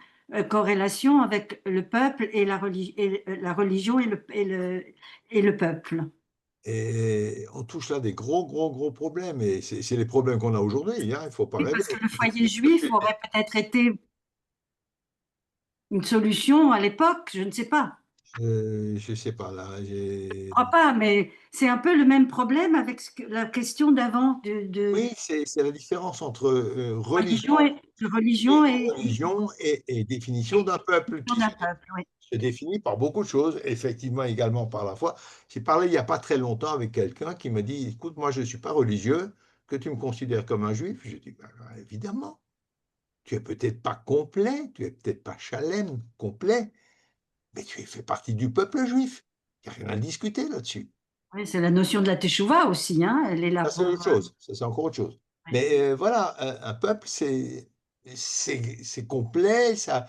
Speaker 6: corrélation avec le peuple et la religion et le peuple.
Speaker 2: Et on touche là des gros, gros, gros problèmes. Et c'est les problèmes qu'on a aujourd'hui, hein, il ne faut pas
Speaker 6: Oui,
Speaker 2: rêver.
Speaker 6: parce que le foyer juif aurait peut-être été une solution à l'époque, je ne sais pas.
Speaker 2: Je ne sais pas, là.
Speaker 6: Je crois pas, mais c'est un peu le même problème avec la question d'avant
Speaker 2: Oui, c'est la différence entre
Speaker 6: religion
Speaker 2: et
Speaker 6: religion et
Speaker 2: religion et définition d'un peuple qui
Speaker 6: d'un peuple. Oui.
Speaker 2: se définit par beaucoup de choses, effectivement également par la foi. J'ai parlé il n'y a pas très longtemps avec quelqu'un qui me dit, écoute, moi je ne suis pas religieux, que tu me considères comme un juif. Je dis, ben, évidemment, tu es peut-être pas complet, tu es peut-être pas chalem complet, mais tu fais partie du peuple juif. Il n'y a rien à discuter là-dessus.
Speaker 6: Oui, c'est la notion de la teshuva aussi, hein. Elle est là
Speaker 2: Ça, c'est
Speaker 6: pour.
Speaker 2: autre chose. Ça, c'est encore autre chose.
Speaker 6: Oui.
Speaker 2: Mais voilà, un peuple, c'est complet. Ça,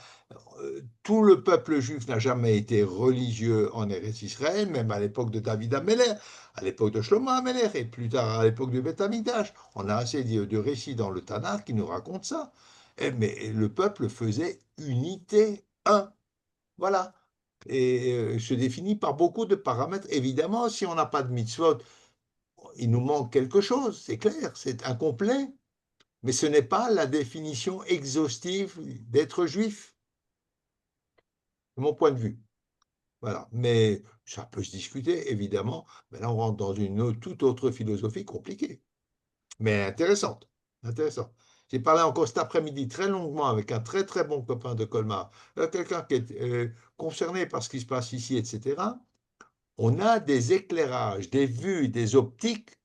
Speaker 2: tout le peuple juif n'a jamais été religieux en Eretz Israël, même à l'époque de David Ameller, à l'époque de Shlomo Ameller, et plus tard à l'époque du Beth Amikdash. On a assez de récits dans le Tanakh qui nous racontent ça. Mais le peuple faisait unité, un. Voilà. Et se définit par beaucoup de paramètres. Évidemment, si on n'a pas de mitzvot, il nous manque quelque chose, c'est clair, c'est incomplet, mais ce n'est pas la définition exhaustive d'être juif, de mon point de vue. Voilà. Mais ça peut se discuter, évidemment, mais là on rentre dans une toute autre philosophie compliquée. mais intéressante. Intéressant. J'ai parlé encore cet après-midi très longuement avec un très très bon copain de Colmar, quelqu'un qui est concerné par ce qui se passe ici, etc. On a des éclairages, des vues, des optiques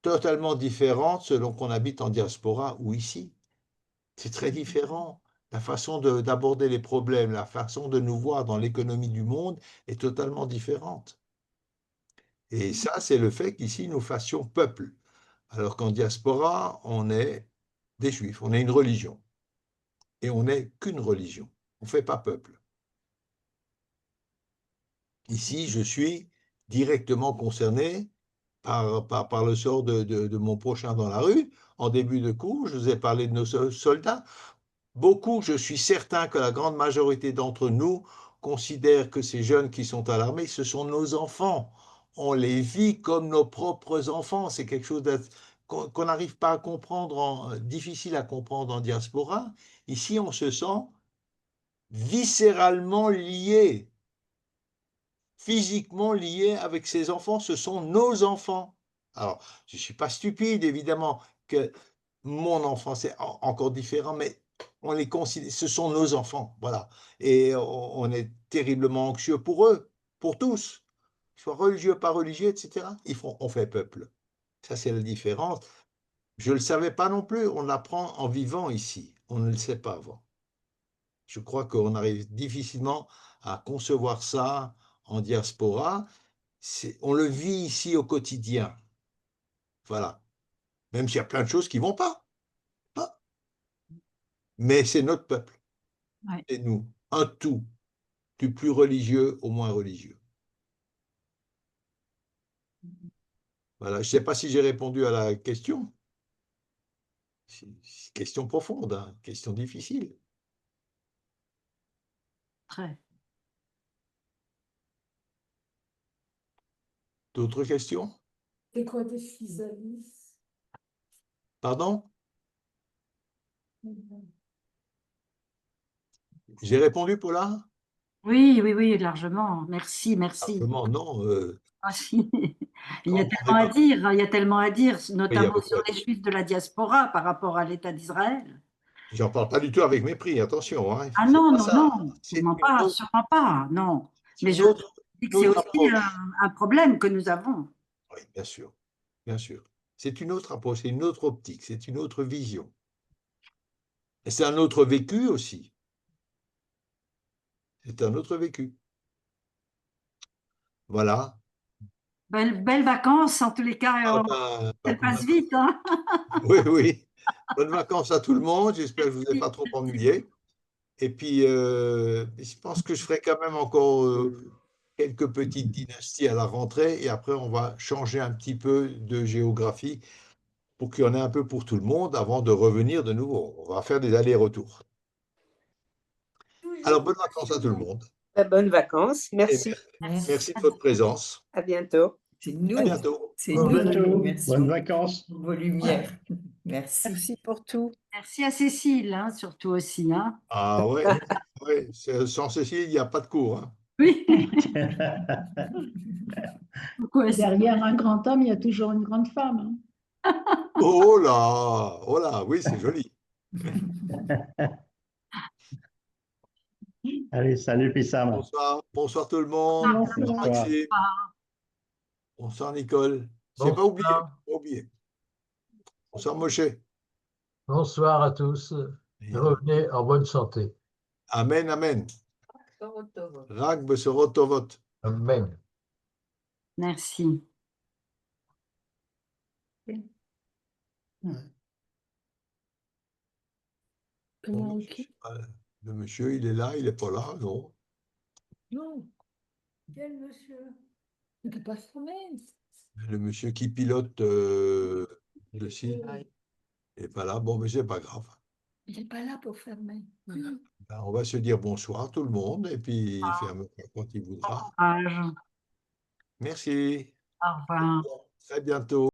Speaker 2: totalement différentes selon qu'on habite en diaspora ou ici. C'est très différent. La façon d'aborder les problèmes, la façon de nous voir dans l'économie du monde est totalement différente. Et ça, c'est le fait qu'ici, nous fassions peuple. Alors qu'en diaspora, on est des juifs, on est une religion. Et on n'est qu'une religion. On ne fait pas peuple. Ici, je suis directement concerné par le sort de mon prochain dans la rue. En début de cours, je vous ai parlé de nos soldats. Beaucoup, je suis certain que la grande majorité d'entre nous considèrent que ces jeunes qui sont à l'armée, ce sont nos enfants. On les vit comme nos propres enfants. C'est quelque chose qu'on n'arrive pas à comprendre, difficile à comprendre en diaspora. Ici, on se sent viscéralement lié, physiquement lié avec ses enfants. Ce sont nos enfants. Alors, je ne suis pas stupide, évidemment, que mon enfant, c'est encore différent, mais on les considère, ce sont nos enfants, voilà. Et on est terriblement anxieux pour eux, pour tous, soit religieux, pas religieux, etc. On fait peuple. Ça, c'est la différence. Je ne le savais pas non plus, on l'apprend en vivant ici. On ne le sait pas avant. Je crois qu'on arrive difficilement à concevoir ça en diaspora. On le vit ici au quotidien. Voilà. Même s'il y a plein de choses qui ne vont pas. Mais c'est notre peuple.
Speaker 6: Ouais.
Speaker 2: C'est nous. Un tout. Du plus religieux au moins religieux. Voilà. Je ne sais pas si j'ai répondu à la question. C'est une question profonde, hein, question difficile.
Speaker 6: Très.
Speaker 2: D'autres questions?
Speaker 3: C'est quoi des physalis?
Speaker 2: Pardon? J'ai répondu, Paula?
Speaker 6: Oui, oui, oui, largement. Merci, merci.
Speaker 2: Largement, non.
Speaker 6: Ah, si. Il y a
Speaker 2: Quand on
Speaker 6: tellement à
Speaker 2: débat-
Speaker 6: dire, il y a tellement à dire,
Speaker 2: il y
Speaker 6: notamment
Speaker 2: a
Speaker 6: sur les Juifs de la diaspora par rapport à l'État d'Israël.
Speaker 2: J'en parle pas du tout avec mépris, attention. Hein.
Speaker 6: Ah
Speaker 2: C'est
Speaker 6: non,
Speaker 2: pas
Speaker 6: non,
Speaker 2: ça.
Speaker 6: non,
Speaker 2: C'est
Speaker 6: sûrement pas, sûrement pas, non. Mais je dis que
Speaker 2: une
Speaker 6: c'est
Speaker 2: autre
Speaker 6: aussi
Speaker 2: approche.
Speaker 6: un problème que nous avons.
Speaker 2: Oui, bien sûr. Bien sûr. C'est une autre approche, c'est une autre optique, c'est une autre vision. Et c'est un autre vécu aussi. C'est un autre vécu. Voilà.
Speaker 6: Belles vacances, en tous les cas,
Speaker 2: Ah ben,
Speaker 6: elles passent vite, hein.
Speaker 2: oui, oui. Bonnes vacances à tout le monde. J'espère que je ne vous ai pas trop ennuyé. Et puis, je pense que je ferai quand même encore quelques petites dynasties à la rentrée. Et après, on va changer un petit peu de géographie pour qu'il y en ait un peu pour tout le monde avant de revenir de nouveau. On va faire des allers-retours. Alors, bonnes vacances à tout le monde.
Speaker 10: Bonnes vacances. Merci.
Speaker 2: Merci de votre présence.
Speaker 10: À bientôt.
Speaker 4: C'est nous.
Speaker 2: À bientôt.
Speaker 4: C'est
Speaker 5: À
Speaker 4: nous.
Speaker 5: bientôt.
Speaker 4: Merci.
Speaker 5: Bonnes vacances.
Speaker 4: Vos lumières. Merci.
Speaker 9: Merci pour tout.
Speaker 6: Merci à Cécile, hein, surtout aussi. Hein.
Speaker 2: Ah ouais, ouais. Sans Cécile, il n'y a pas de cours. Hein.
Speaker 6: Oui. Pourquoi est-ce-
Speaker 8: Derrière un grand homme, il y a toujours une grande femme.
Speaker 2: Oh là, oui, c'est joli.
Speaker 5: Allez, salut Pissam.
Speaker 2: Bonsoir tout le monde. Bonsoir Maxime. Bonsoir Nicole. J'ai pas oublié. Pas oublié. Bonsoir Moshe.
Speaker 11: Bonsoir à tous. Revenez en bonne santé.
Speaker 2: Amen, amen. Rak besorot tovot.
Speaker 11: Amen.
Speaker 6: Merci.
Speaker 3: Comment
Speaker 2: Le monsieur, il est là, il n'est pas là, non.
Speaker 3: Non,
Speaker 8: Quel monsieur?
Speaker 3: tu peux pas se
Speaker 2: Le monsieur qui pilote le site n'est pas là. Bon, mais c'est pas grave.
Speaker 3: Il n'est pas là pour fermer.
Speaker 2: Ben, on va se dire bonsoir tout le monde et puis il fermera quand il voudra.
Speaker 6: Courage.
Speaker 2: Merci.
Speaker 6: Au revoir.
Speaker 2: Très bientôt.